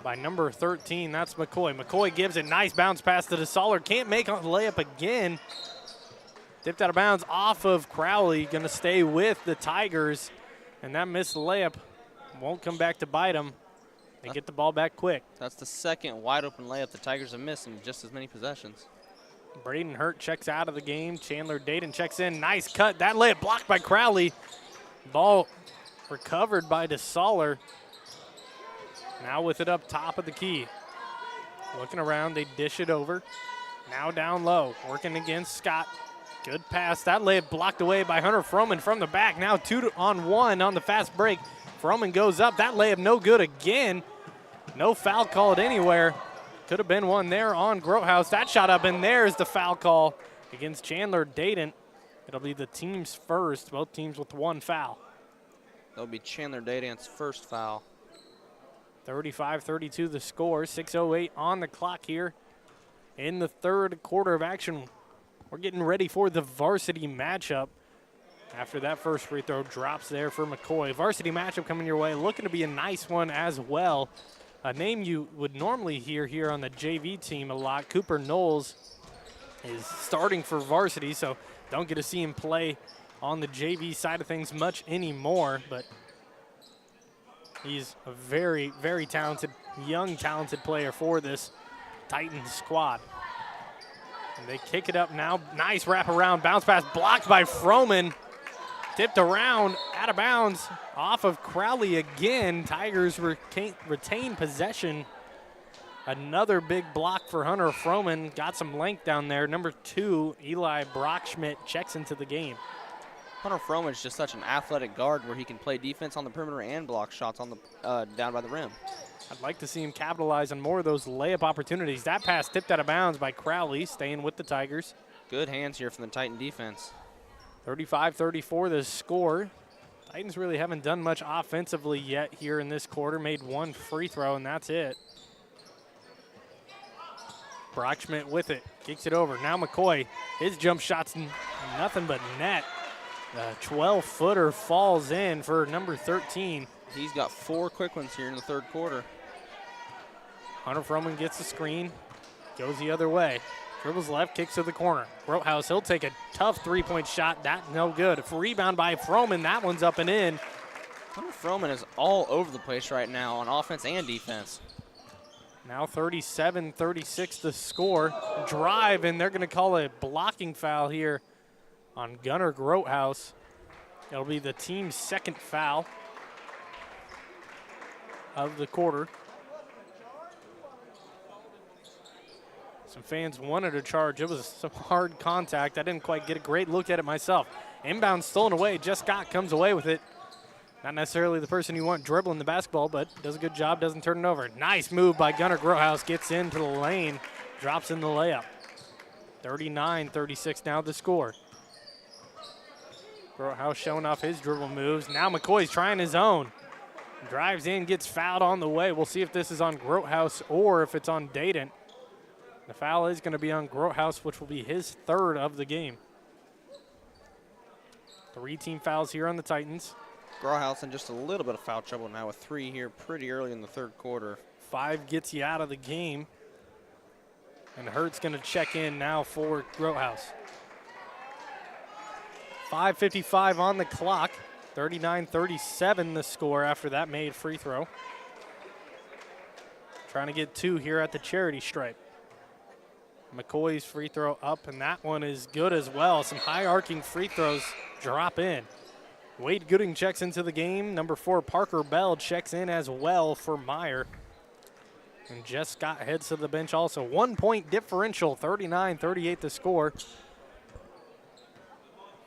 by number 13. That's McCoy. McCoy gives it. Nice bounce pass to DeSaller. Can't make a layup again. Dipped out of bounds off of Crowley. Going to stay with the Tigers. And that missed layup won't come back to bite them. They get the ball back quick.
That's the second wide open layup the Tigers have missed in just as many possessions.
Braden Hurt checks out of the game. Chandler Dayton checks in. Nice cut. That layup blocked by Crowley. Ball recovered by DeSaller. Now with it up top of the key. Looking around, they dish it over. Now down low, working against Scott. Good pass. That layup blocked away by Hunter Froman from the back. Now 2-on-1 on the fast break. Froman goes up. That layup no good again. No foul called anywhere. Could have been one there on Grotehouse. That shot up, and there's the foul call against Chandler Dayton. It'll be the team's first, both teams with one foul.
That'll be Chandler Dayton's first foul.
35-32 the score, 6:08 on the clock here in the third quarter of action. We're getting ready for the varsity matchup. After that first free throw drops there for McCoy. Varsity matchup coming your way, looking to be a nice one as well. A name you would normally hear here on the JV team a lot, Cooper Knowles, is starting for varsity, so don't get to see him play on the JV side of things much anymore, but he's a very, very talented, young, talented player for this Titans squad. And they kick it up now. Nice wraparound bounce pass blocked by Froman. Tipped around, out of bounds, off of Crowley again. Tigers retain possession. Another big block for Hunter Froman. Got some length down there. Number 2, Eli Brockschmidt checks into the game.
Hunter Froman is just such an athletic guard where he can play defense on the perimeter and block shots on the down by the rim.
I'd like to see him capitalize on more of those layup opportunities. That pass tipped out of bounds by Crowley, staying with the Tigers.
Good hands here from the Titan defense.
35-34 the score. Titans really haven't done much offensively yet here in this quarter. Made one free throw, and that's it. Brockschmidt with it, kicks it over. Now McCoy, his jump shot's nothing but net. The 12-footer falls in for number 13.
He's got 4 quick ones here in the third quarter.
Hunter Froman gets the screen, goes the other way. Dribbles left, kicks to the corner. Grotehouse, he'll take a tough three-point shot. That no good. A rebound by Froman. That one's up and in.
Hunter Froman is all over the place right now on offense and defense.
Now 37-36 the score. Drive, and they're going to call a blocking foul here on Gunnar Grotehouse. It'll be the team's second foul of the quarter. Some fans wanted a charge. It was some hard contact. I didn't quite get a great look at it myself. Inbound stolen away. Jess Scott comes away with it. Not necessarily the person you want dribbling the basketball, but does a good job, doesn't turn it over. Nice move by Gunnar Grotehouse. Gets into the lane, drops in the layup. 39-36 now the score. Grotehouse showing off his dribble moves. Now McCoy's trying his own. Drives in, gets fouled on the way. We'll see if this is on Grotehouse or if it's on Dayton. The foul is going to be on Grotehouse, which will be his third of the game. 3 team fouls here on the Titans.
Grotehouse in just a little bit of foul trouble now with 3 here pretty early in the third quarter.
5 gets you out of the game. And Hurt's going to check in now for Grotehouse. 5:55 on the clock. 39-37 the score after that made free throw. trying to get 2 here at the charity stripe. McCoy's free throw up, and that one is good as well. Some high arcing free throws drop in. Wade Gooding checks into the game. Number 4, Parker Bell checks in as well for Meyer. And Jess Scott heads to the bench also. 1 point differential, 39-38 the score.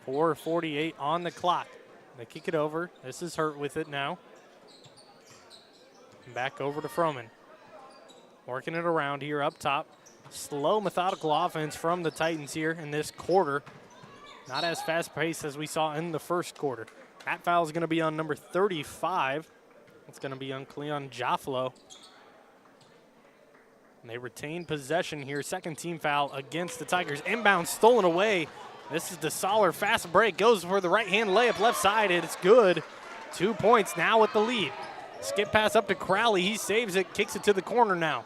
4:48 on the clock. They kick it over. This is Hurt with it now. Back over to Froman. Working it around here up top. Slow, methodical offense from the Titans here in this quarter. Not as fast-paced as we saw in the first quarter. That foul is going to be on number 35. It's going to be on Cleon Joffalo. And they retain possession here. Second team foul against the Tigers. Inbound stolen away. This is DeSaller. Fast break. Goes for the right-hand layup left side. It's good. 2 points now with the lead. Skip pass up to Crowley. He saves it. Kicks it to the corner now.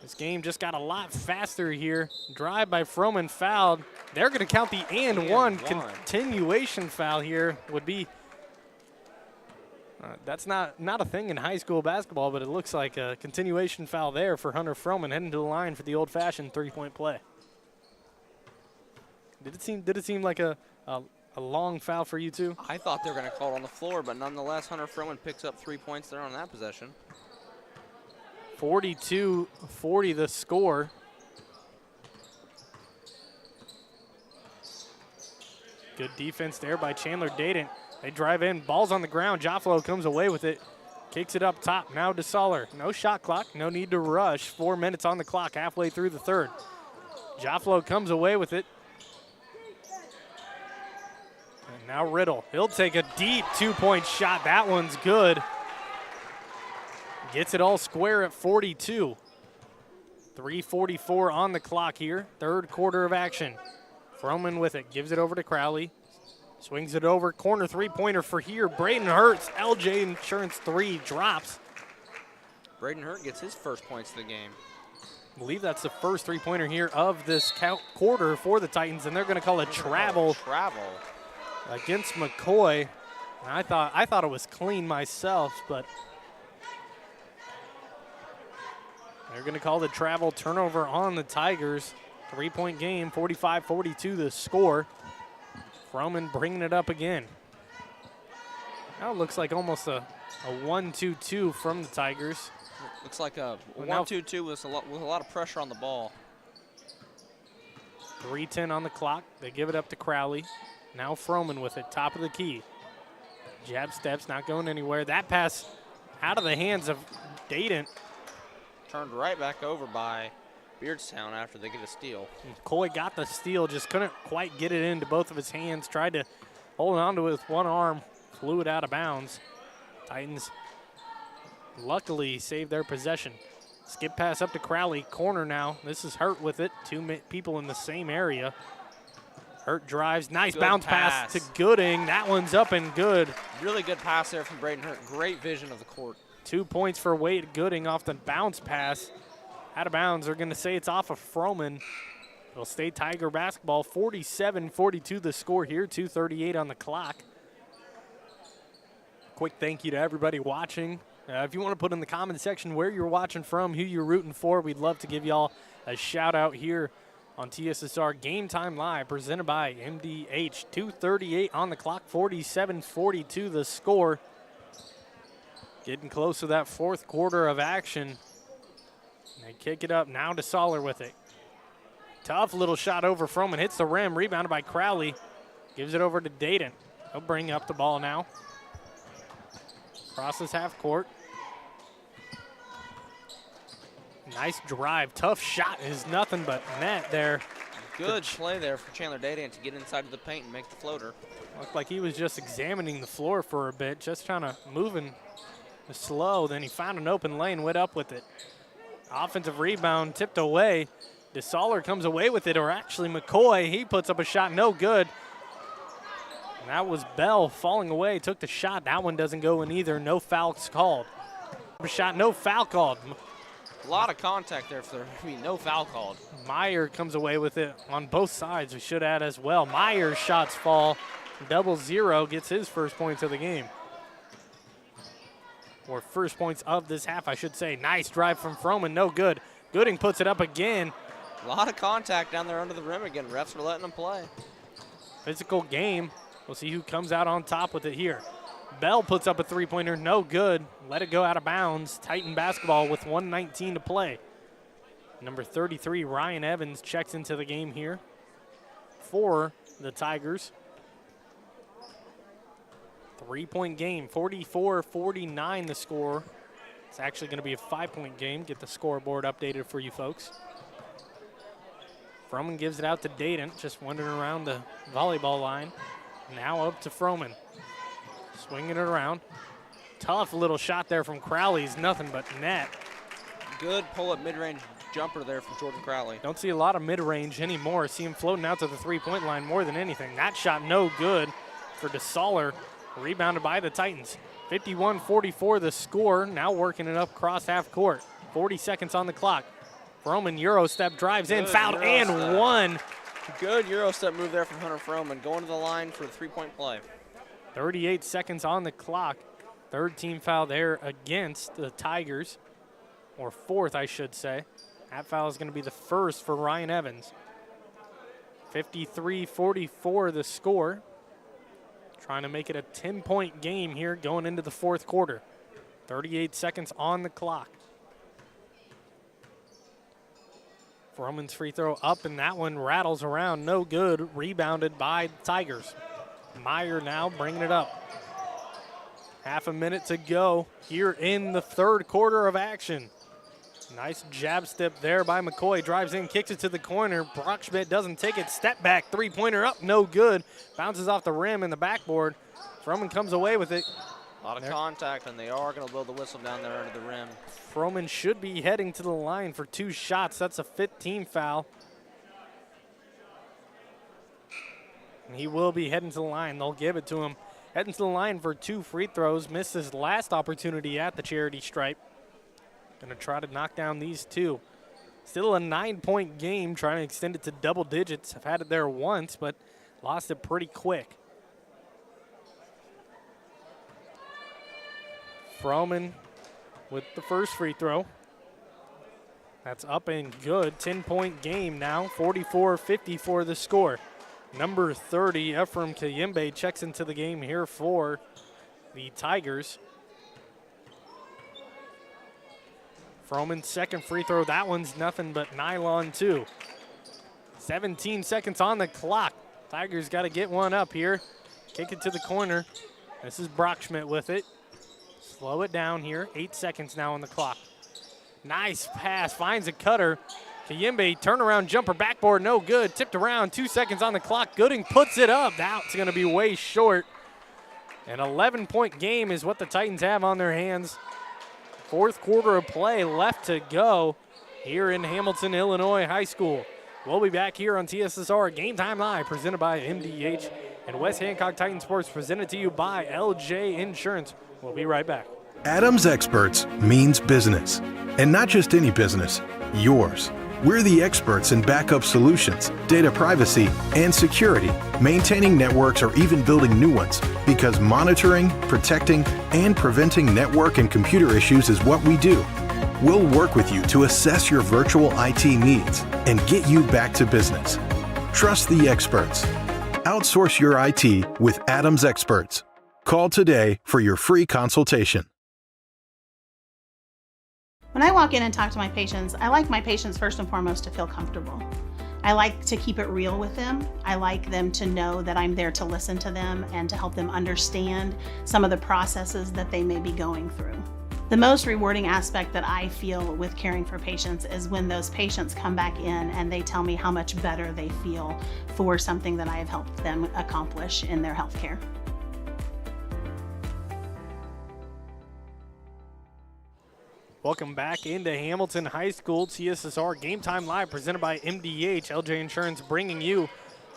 This game just got a lot faster here. Drive by Froman fouled. They're going to count the and one. Continuation foul here would be. That's not a thing in high school basketball, but it looks like a continuation foul there for Hunter Froman heading to the line for the old-fashioned three-point play. Did it seem like a long foul for you too?
I thought they were going to call it on the floor, but nonetheless, Hunter Froman picks up 3 points there on that possession.
42-40 the score. Good defense there by Chandler Dayton. They drive in, ball's on the ground. Joffalo comes away with it, kicks it up top. Now DeSaller. No shot clock, no need to rush. 4 minutes on the clock, halfway through the third. Joffalo comes away with it. And now Riddle. He'll take a deep 2-point shot. That one's good. Gets it all square at 42. 3:44 on the clock here. Third quarter of action. Froman with it. Gives it over to Crowley. Swings it over. Corner three-pointer for here. Braden Hurts. LJ Insurance 3 drops.
Braden Hurt gets his first points of the game.
I believe that's the first three-pointer here of this quarter for the Titans, and they're going to call it travel against McCoy. And I thought it was clean myself, but they're going to call the travel turnover on the Tigers. 3-point game, 45-42 the score. Froman bringing it up again. Now it looks like almost a 1-2-2 from the Tigers.
Looks like a 1-2-2 with a lot of pressure on the ball.
3:10 on the clock. They give it up to Crowley. Now Froman with it, top of the key. Jab steps, not going anywhere. That pass out of the hands of Dayton.
Turned right back over by Beardstown after they get a steal.
McCoy got the steal, just couldn't quite get it into both of his hands. Tried to hold on to it with one arm, flew it out of bounds. Titans luckily saved their possession. Skip pass up to Crowley, corner now. This is Hurt with it, 2 people in the same area. Hurt drives, nice good bounce pass to Gooding. That one's up and good.
Really good pass there from Braden Hurt. Great vision of the court. 2
points for Wade Gooding off the bounce pass. Out of bounds, they're going to say it's off of Froman. It'll stay Tiger basketball, 47-42 the score here, 2:38 on the clock. Quick thank you to everybody watching. If you want to put in the comment section where you're watching from, who you're rooting for, we'd love to give y'all a shout out here on TSSR Game Time Live, presented by MDH. 2:38 on the clock, 47-42 the score. Getting close to that fourth quarter of action. They kick it up now to Soller with it. Tough little shot over Froman, hits the rim, rebounded by Crowley. Gives it over to Dayton. He'll bring up the ball now. Crosses half court. Nice drive, tough shot is nothing but net there.
Good play there for Chandler Dayton to get inside of the paint and make the floater.
Looked like he was just examining the floor for a bit, just trying to move in slow. Then he found an open lane, went up with it. Offensive rebound tipped away. DeSaller comes away with it, or actually McCoy. He puts up a shot, no good. And that was Bell falling away, took the shot. That one doesn't go in either. No fouls called. A shot, no foul called.
A lot of contact there for no foul called.
Meyer comes away with it on both sides. We should add as well. Meyer's shots fall. 0-0 gets his first points of the game. or first points of this half, I should say. Nice drive from Froman, no good. Gooding puts it up again.
A lot of contact down there under the rim again. Refs are letting them play.
Physical game. We'll see who comes out on top with it here. Bell puts up a three-pointer, no good. Let it go out of bounds. Titan basketball with 1:19 to play. Number 33, Ryan Evans, checks into the game here for the Tigers. Three-point game, 44-49 the score. It's actually going to be a 5-point game. Get the scoreboard updated for you folks. Froman gives it out to Dayton, just wandering around the volleyball line. Now up to Froman. Swinging it around. Tough little shot there from Crowley's, nothing but net.
Good pull-up mid-range jumper there from Jordan Crowley.
Don't see a lot of mid-range anymore. See him floating out to the three-point line more than anything. That shot no good for DeSaller. Rebounded by the Titans. 51-44 the score. Now working it up across half court. 40 seconds on the clock. Froman Euro step drives in, fouled and one.
Good Euro step move there from Hunter Froman. Going to the line for the three-point play.
38 seconds on the clock. Third team foul there against the Tigers, or fourth, I should say. That foul is going to be the first for Ryan Evans. 53-44 the score. Trying to make it a 10-point game here going into the fourth quarter. 38 seconds on the clock. Froman's free throw up, and that one rattles around. No good. Rebounded by the Tigers. Meyer now bringing it up. Half a minute to go here in the third quarter of action. Nice jab step there by McCoy. Drives in, kicks it to the corner. Brockschmidt doesn't take it. Step back, three-pointer up, no good. Bounces off the rim and the backboard. Froman comes away with it.
A lot of contact, and they are going to blow the whistle down there under the rim.
Froman should be heading to the line for 2 shots. That's a 15 foul. And he will be heading to the line. They'll give it to him. Heading to the line for 2 free throws. Missed his last opportunity at the charity stripe. Going to try to knock down these 2. Still a 9-point game, trying to extend it to double digits. I've had it there once, but lost it pretty quick. Froman with the first free throw. That's up and good. 10-point game now. 44-54 the score. Number 30, Ephraim Kayembe, checks into the game here for the Tigers. Froman's second free throw. That one's nothing but nylon too. 17 seconds on the clock. Tigers got to get one up here. Kick it to the corner. This is Brockschmidt with it. Slow it down here. 8 seconds now on the clock. Nice pass. Finds a cutter. Kayembe, turnaround jumper, backboard, no good. Tipped around. 2 seconds on the clock. Gooding puts it up. That's going to be way short. An 11-point game is what the Titans have on their hands. Fourth quarter of play left to go here in Hamilton, Illinois High School. We'll be back here on TSSR Game Time Live, presented by MDH, and West Hancock Titan Sports, presented to you by LJ Insurance. We'll be right back.
Adams Experts means business, and not just any business, yours. We're the experts in backup solutions, data privacy, and security, maintaining networks or even building new ones, because monitoring, protecting, and preventing network and computer issues is what we do. We'll work with you to assess your virtual IT needs and get you back to business. Trust the experts. Outsource your IT with Adams Experts. Call today for your free consultation.
When I walk in and talk to my patients, I like my patients first and foremost to feel comfortable. I like to keep it real with them. I like them to know that I'm there to listen to them and to help them understand some of the processes that they may be going through. The most rewarding aspect that I feel with caring for patients is when those patients come back in and they tell me how much better they feel for something that I have helped them accomplish in their healthcare.
Welcome back into Hamilton High School. TSSR Game Time Live, presented by MDH. LJ Insurance bringing you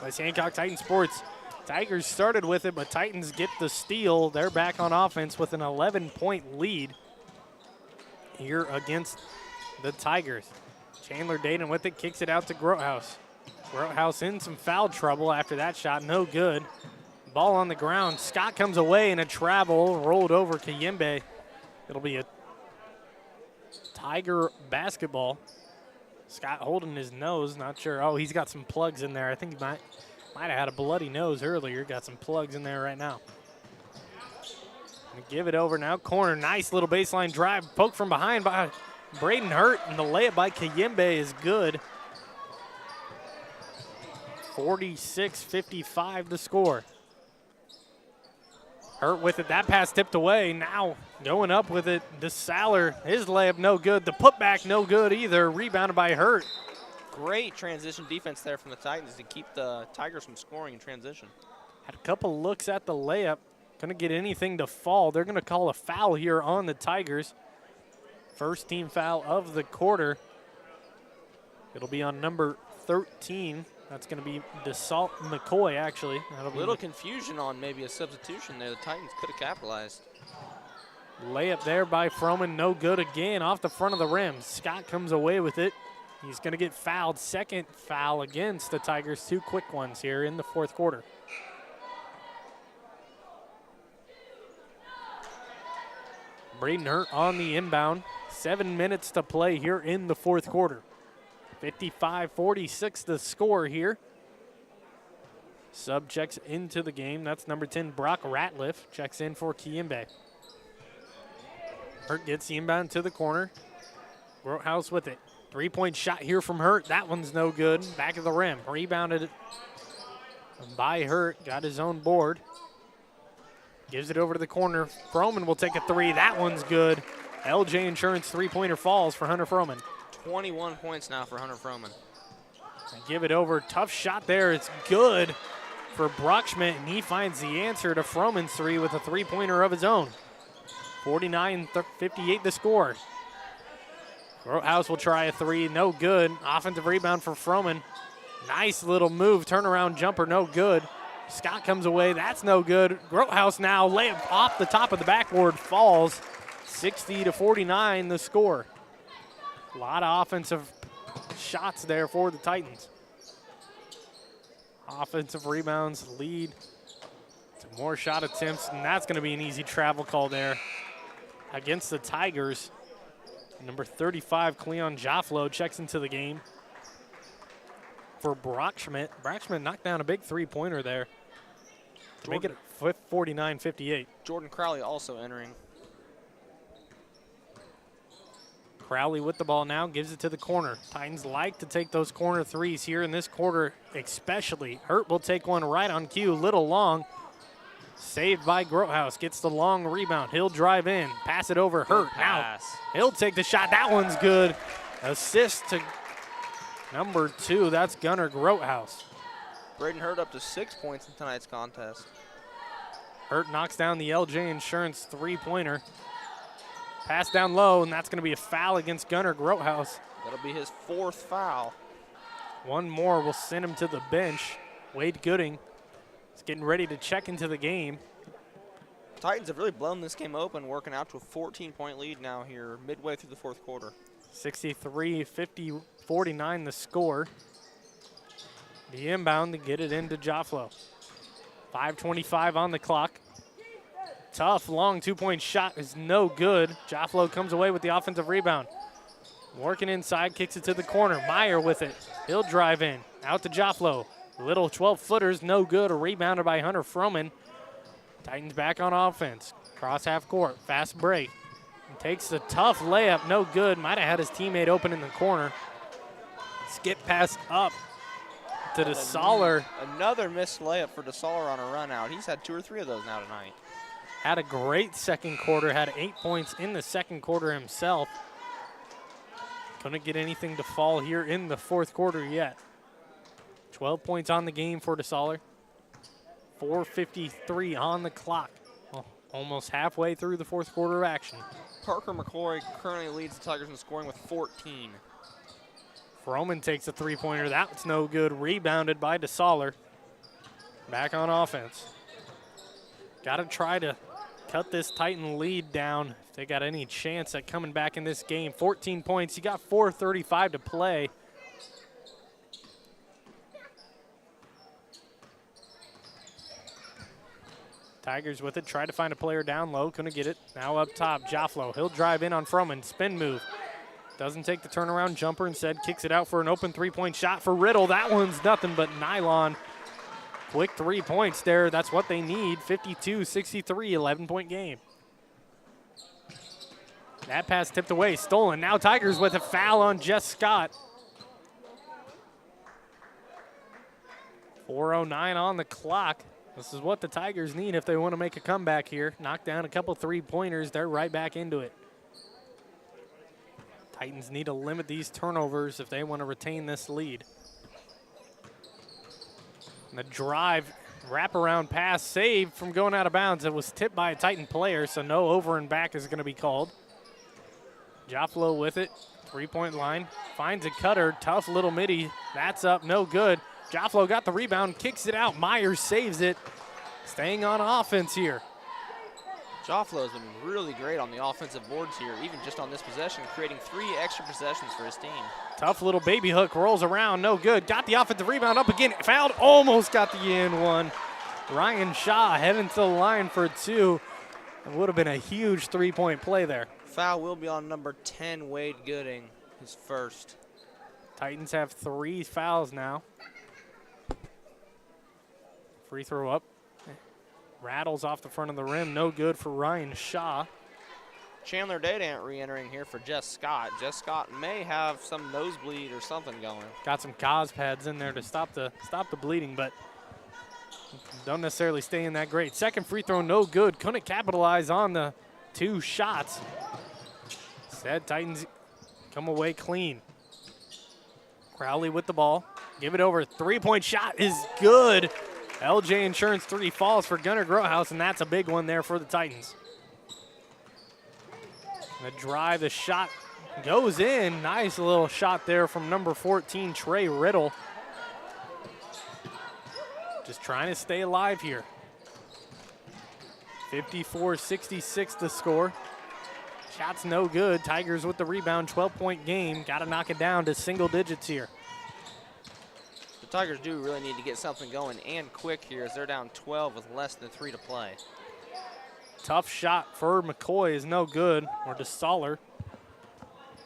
West Hancock Titan Sports. Tigers started with it, but Titans get the steal. They're back on offense with an 11-point lead here against the Tigers. Chandler Dayton with it, kicks it out to Grotehouse. Grotehouse in some foul trouble after that shot, no good. Ball on the ground. Scott comes away in a travel, rolled over Kayembe. It'll be a Tiger basketball. Scott holding his nose, not sure. Oh, he's got some plugs in there. I think he might have had a bloody nose earlier. Got some plugs in there right now. Give it over now, corner, nice little baseline drive. Poke from behind by Braden Hurt, and the layup by Kayembe is good. 46-55 the score. Hurt with it, that pass tipped away. Now going up with it, DeSaller, his layup no good. The putback no good either, rebounded by Hurt.
Great transition defense there from the Titans to keep the Tigers from scoring in transition.
Had a couple looks at the layup. Couldn't get anything to fall. They're going to call a foul here on the Tigers. First team foul of the quarter. It'll be on number 13. That's going to be DeSalt McCoy, actually.
A little confusion on maybe a substitution there. The Titans could have capitalized.
Layup there by Froman, no good again off the front of the rim. Scott comes away with it. He's going to get fouled. Second foul against the Tigers. 2 quick ones here in the fourth quarter. Braden Hurt on the inbound. 7 minutes to play here in the fourth quarter. 55-46 the score here. Sub checks into the game. That's number 10, Brock Ratliff. Checks in for Kayembe. Hurt gets the inbound to the corner. Grotehouse with it. 3-point shot here from Hurt. That one's no good. Back of the rim. Rebounded by Hurt. Got his own board. Gives it over to the corner. Froman will take a 3. That one's good. LJ Insurance 3-pointer falls for Hunter Froman.
21 points now for Hunter Froman.
And give it over. Tough shot there. It's good for Brockschmidt, and he finds the answer to Froman's 3 with a 3-pointer of his own. 49-58 the score. Grotehouse will try a 3. No good. Offensive rebound for Froman. Nice little move. Turnaround jumper. No good. Scott comes away. That's no good. Grotehouse now. Layup off the top of the backboard. Falls. 60-49 the score. A lot of offensive shots there for the Titans. Offensive rebounds lead to more shot attempts, and that's going to be an easy travel call there against the Tigers. Number 35, Cleon Jofflo, checks into the game for Brockschmidt. Brockschmidt knocked down a big 3-pointer there to make it 49-58.
Jordan Crowley also entering.
Crowley with the ball now, gives it to the corner. Titans like to take those corner 3s here in this quarter especially. Hurt will take one right on cue, little long. Saved by Grotehouse, gets the long rebound. He'll drive in, pass it over. Hurt now. He'll take the shot, that one's good. Assist to number 2, that's Gunnar Grotehouse.
Braden Hurt up to 6 points in tonight's contest.
Hurt knocks down the LJ Insurance 3-pointer. Pass down low, and that's going to be a foul against Gunnar Grotehouse.
That'll be his 4th foul.
One more will send him to the bench. Wade Gooding is getting ready to check into the game.
Titans have really blown this game open, working out to a 14-point lead now here midway through the fourth quarter.
63-49 the score. The inbound to get it into Jofflo. 5:25 on the clock. Tough, long 2-point shot is no good. Jofflo comes away with the offensive rebound. Working inside, kicks it to the corner. Meyer with it. He'll drive in. Out to Jofflo. Little 12-footers, no good. A rebounder by Hunter Froman. Titans back on offense. Cross half court. Fast break. And takes the tough layup. No good. Might have had his teammate open in the corner. Skip pass up to DeSaller.
Another missed layup for DeSaller on a run out. He's had 2 or 3 of those now tonight.
Had a great second quarter. Had 8 points in the second quarter himself. Couldn't get anything to fall here in the fourth quarter yet. 12 points on the game for DeSaller. 4:53 on the clock. Well, almost halfway through the fourth quarter of action.
Parker McCoy currently leads the Tigers in scoring with 14.
Froman takes a 3-pointer. That's no good. Rebounded by DeSaller. Back on offense. Got to try to cut this Titan lead down if they got any chance at coming back in this game. 14 points. You got 4:35 to play. Tigers with it, try to find a player down low, couldn't get it. Now up top, Jofflo, he'll drive in on Froman, spin move. Doesn't take the turnaround jumper, instead kicks it out for an open three-point shot for Riddle. That one's nothing but nylon. Quick 3 points there, that's what they need. 52-63, 11-point game. That pass tipped away, stolen. Now Tigers with a foul on Jess Scott. 4:09 on the clock. This is what the Tigers need if they want to make a comeback here. Knock down a couple three-pointers, they're right back into it. Titans need to limit these turnovers if they want to retain this lead. And the drive, wraparound pass, saved from going out of bounds. It was tipped by a Titan player, so no over and back is going to be called. Jofflo with it, three-point line, finds a cutter, tough little midi. That's up, no good. Jofflo got the rebound, kicks it out. Myers saves it, staying on offense here.
Jofflo has been really great on the offensive boards here, even just on this possession, creating 3 extra possessions for his team.
Tough little baby hook, rolls around, no good. Got the offensive rebound, up again, fouled, almost got the in one. Ryan Shaw heading to the line for 2. It would have been a huge three-point play there.
Foul will be on number 10, Wade Gooding, his first.
Titans have 3 fouls now. Free throw up. Rattles off the front of the rim, no good for Ryan Shaw.
Chandler Dadant re-entering here for Jess Scott. Jess Scott may have some nosebleed or something going.
Got some cause pads in there to stop the bleeding, but don't necessarily stay in that great. Second free throw, no good. Couldn't capitalize on the 2 shots. Instead, Titans come away clean. Crowley with the ball. Give it over. Three-point shot is good. LJ Insurance 3 falls for Gunnar Grohouse, and that's a big one there for the Titans. The drive, the shot goes in. Nice little shot there from number 14, Trey Riddle. Just trying to stay alive here. 54-66 the score. Shot's no good. Tigers with the rebound, 12-point game. Got to knock it down to single digits here.
The Tigers do really need to get something going and quick here as they're down 12 with less than 3 to play.
Tough shot for McCoy is no good, or DeSaller.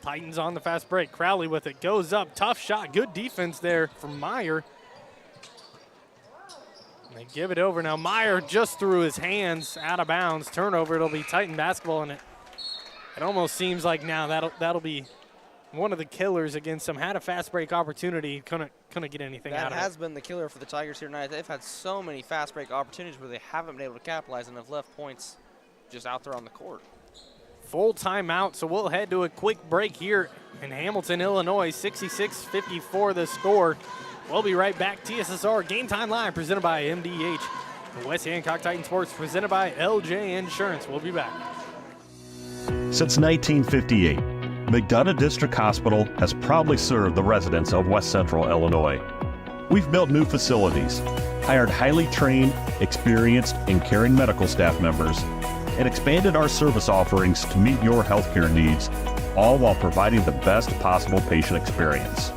Titans on the fast break. Crowley with it, goes up, tough shot. Good defense there from Meyer. And they give it over now. Meyer just threw his hands out of bounds. Turnover, it'll be Titan basketball, and it almost seems like now that'll be one of the killers against them. Had a fast break opportunity, couldn't get anything out of it.
That has been the killer for the Tigers here tonight. They've had so many fast break opportunities where they haven't been able to capitalize and have left points just out there on the court.
Full timeout, so we'll head to a quick break here in Hamilton, Illinois. 66-54 the score. We'll be right back. TSSR Game Time Live presented by MDH. The West Hancock Titan Sports presented by LJ Insurance. We'll be back.
Since 1958, McDonough District Hospital has proudly served the residents of West Central Illinois. We've built new facilities, hired highly trained, experienced, and caring medical staff members, and expanded our service offerings to meet your healthcare needs, all while providing the best possible patient experience.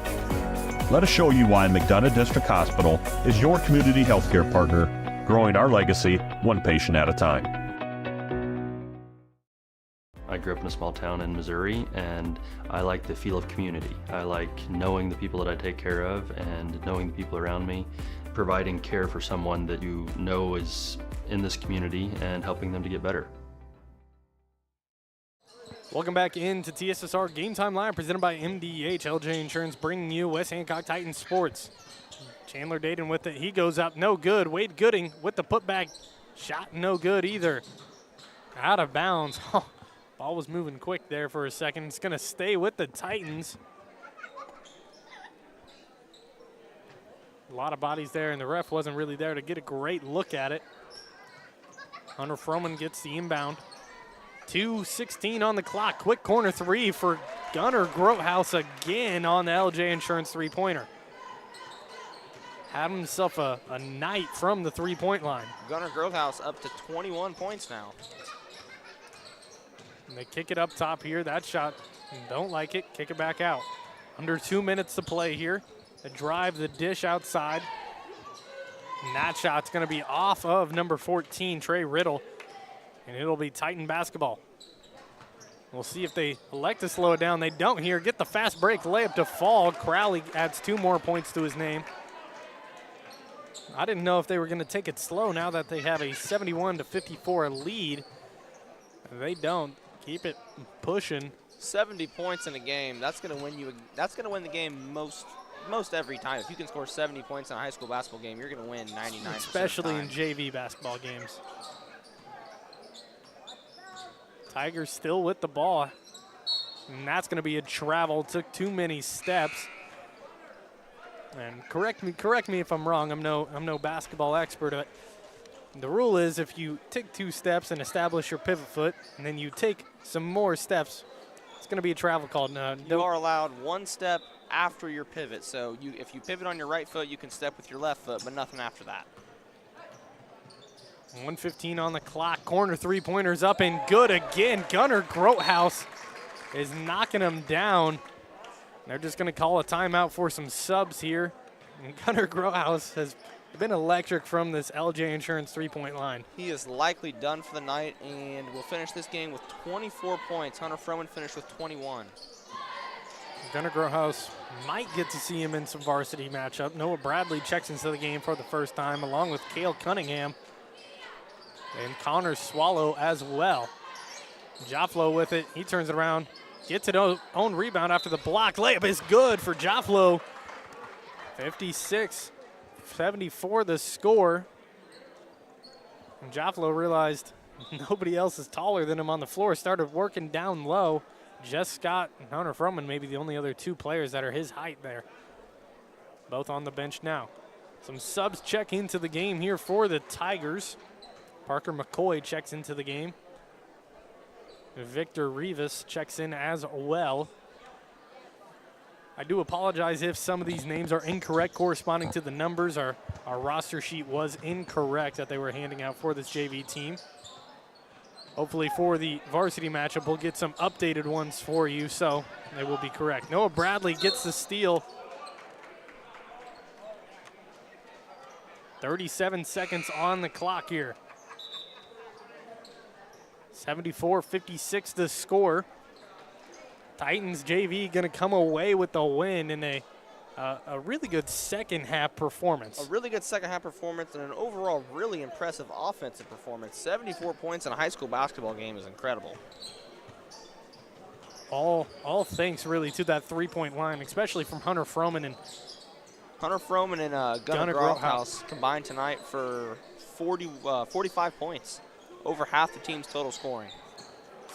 Let us show you why McDonough District Hospital is your community healthcare partner, growing our legacy one patient at a time.
I grew up in a small town in Missouri, and I like the feel of community. I like knowing the people that I take care of and knowing the people around me, providing care for someone that you know is in this community and helping them to get better.
Welcome back into TSSR Game Time Live presented by MDH. LJ Insurance bringing you West Hancock Titan Sports. Chandler Dayton with it. He goes up, no good. Wade Gooding with the putback. Shot no good either. Out of bounds. Ball was moving quick there for a second. It's going to stay with the Titans. A lot of bodies there, and the ref wasn't really there to get a great look at it. Hunter Froman gets the inbound. 2:16 on the clock. Quick corner 3 for Gunnar Grohouse again on the LJ Insurance three-pointer. Had himself a night from the three-point line.
Gunnar Grohouse up to 21 points now.
And they kick it up top here. That shot, don't like it. Kick it back out. Under 2 minutes to play here. The drive, the dish outside. And that shot's going to be off of number 14, Trey Riddle, and it'll be Titan basketball. We'll see if they elect to slow it down. They don't here. Get the fast break layup to fall. Crowley adds 2 more points to his name. I didn't know if they were going to take it slow now that they have a 71-54 lead. They don't. Keep it pushing.
70 points in a game. That's going to win you. That's going to win the game most every time. If you can score 70 points in a high school basketball game, you're going to win 99%.
Especially in JV basketball games. Tigers still with the ball. And that's going to be a travel. Took too many steps. And correct me if I'm wrong. I'm no basketball expert. But the rule is if you take 2 steps and establish your pivot foot, and then you take some more steps, it's going to be a travel call.
You are allowed 1 step after your pivot. So if you pivot on your right foot, you can step with your left foot, but nothing after that.
1:15 on the clock. Corner 3-pointers up and good again. Gunnar Grothaus is knocking them down. They're just going to call a timeout for some subs here. And Gunnar Grothaus has been electric from this LJ Insurance 3-point line.
He is likely done for the night and will finish this game with 24 points. Hunter Froman finished with 21.
Gunnar Grothaus might get to see him in some varsity matchup. Noah Bradley checks into the game for the first time, along with Cale Cunningham and Connor Swallow as well. Jofflo with it. He turns it around, gets it own rebound after the block. Layup is good for Jofflo. 56-74 the score. And Jofflo realized nobody else is taller than him on the floor. Started working down low. Jess Scott and Hunter Froman, maybe the only other 2 players that are his height there. Both on the bench now. Some subs check into the game here for the Tigers. Parker McCoy checks into the game. Victor Rivas checks in as well. I do apologize if some of these names are incorrect corresponding to the numbers. Our roster sheet was incorrect that they were handing out for this JV team. Hopefully for the varsity matchup, we'll get some updated ones for you, so they will be correct. Noah Bradley gets the steal. 37 seconds on the clock here. 74-56 the score. Titans JV going to come away with the win in a really good second half performance.
A really good second half performance and an overall really impressive offensive performance. 74 points in a high school basketball game is incredible.
All thanks really to that 3-point line, especially from Hunter Froman and
Gunnar Grothaus combined tonight for 45 points. Over half the team's total scoring.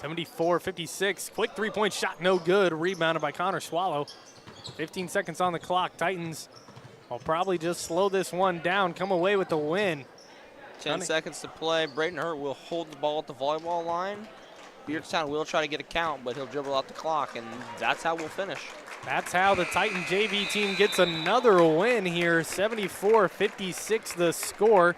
74-56, quick 3-point shot, no good. Rebounded by Connor Swallow. 15 seconds on the clock. Titans will probably just slow this one down, come away with the win.
10 seconds to play. Braden Hurt will hold the ball at the volleyball line. Beardstown will try to get a count, but he'll dribble out the clock, and that's how we'll finish.
That's how the Titan JV team gets another win here. 74-56 the score.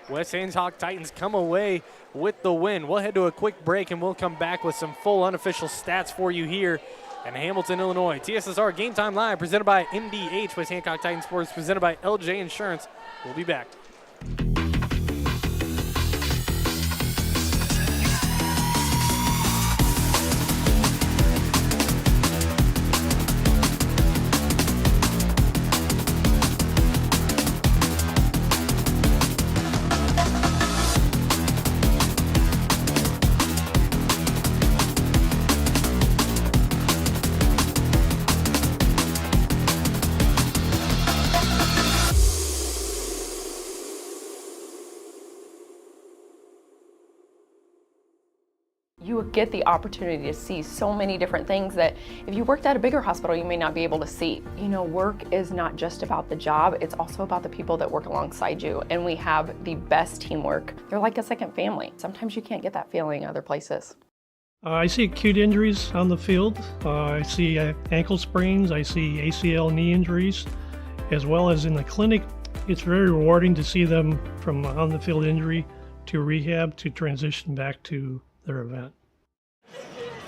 West Hancock Titans come away with the win. We'll head to a quick break, and we'll come back with some full unofficial stats for you here in Hamilton, Illinois. TSSR Game Time Live, presented by MDH. West Hancock Titan Sports, presented by LJ Insurance. We'll be back.
You would get the opportunity to see so many different things that if you worked at a bigger hospital, you may not be able to see. You know, work is not just about the job, it's also about the people that work alongside you. And we have the best teamwork. They're like a second family. Sometimes you can't get that feeling other places.
I see acute injuries on the field. I see ankle sprains. I see ACL knee injuries, as well as in the clinic. It's very rewarding to see them from on the field injury to rehab to transition back to their event.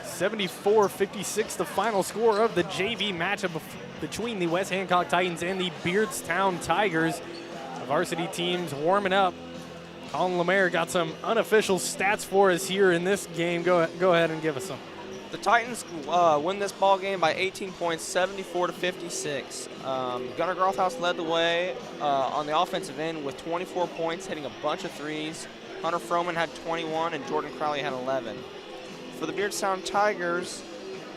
74-56, the final score of the JV matchup between the West Hancock Titans and the Beardstown Tigers. The varsity team's warming up. Colin Lemaire got some unofficial stats for us here in this game. Go ahead and give us some.
The Titans win this ball game by 18 points, 74-56. Gunnar Grothaus led the way on the offensive end with 24 points, hitting a bunch of threes. Hunter Froman had 21, and Jordan Crowley had 11. For the Beardstown Tigers,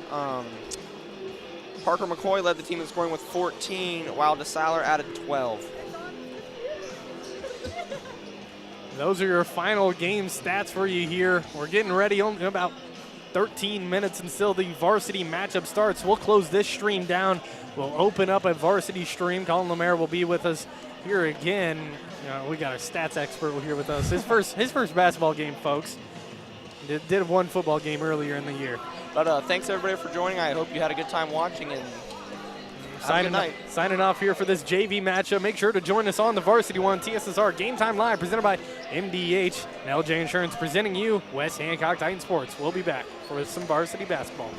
Parker McCoy led the team in scoring with 14, while DeSaller added 12.
Those are your final game stats for you here. We're getting ready on about 13 minutes until the varsity matchup starts. We'll close this stream down. We'll open up a varsity stream. Colin Lemaire will be with us here again. We got our stats expert here with us. His first basketball game, folks. Did one football game earlier in the year.
But thanks everybody for joining. I hope you had a good time watching, and
signing off here for this JV matchup. Make sure to join us on the Varsity One TSSR Game Time Live, presented by MDH and LJ Insurance, presenting you West Hancock Titan Sports. We'll be back for some varsity basketball.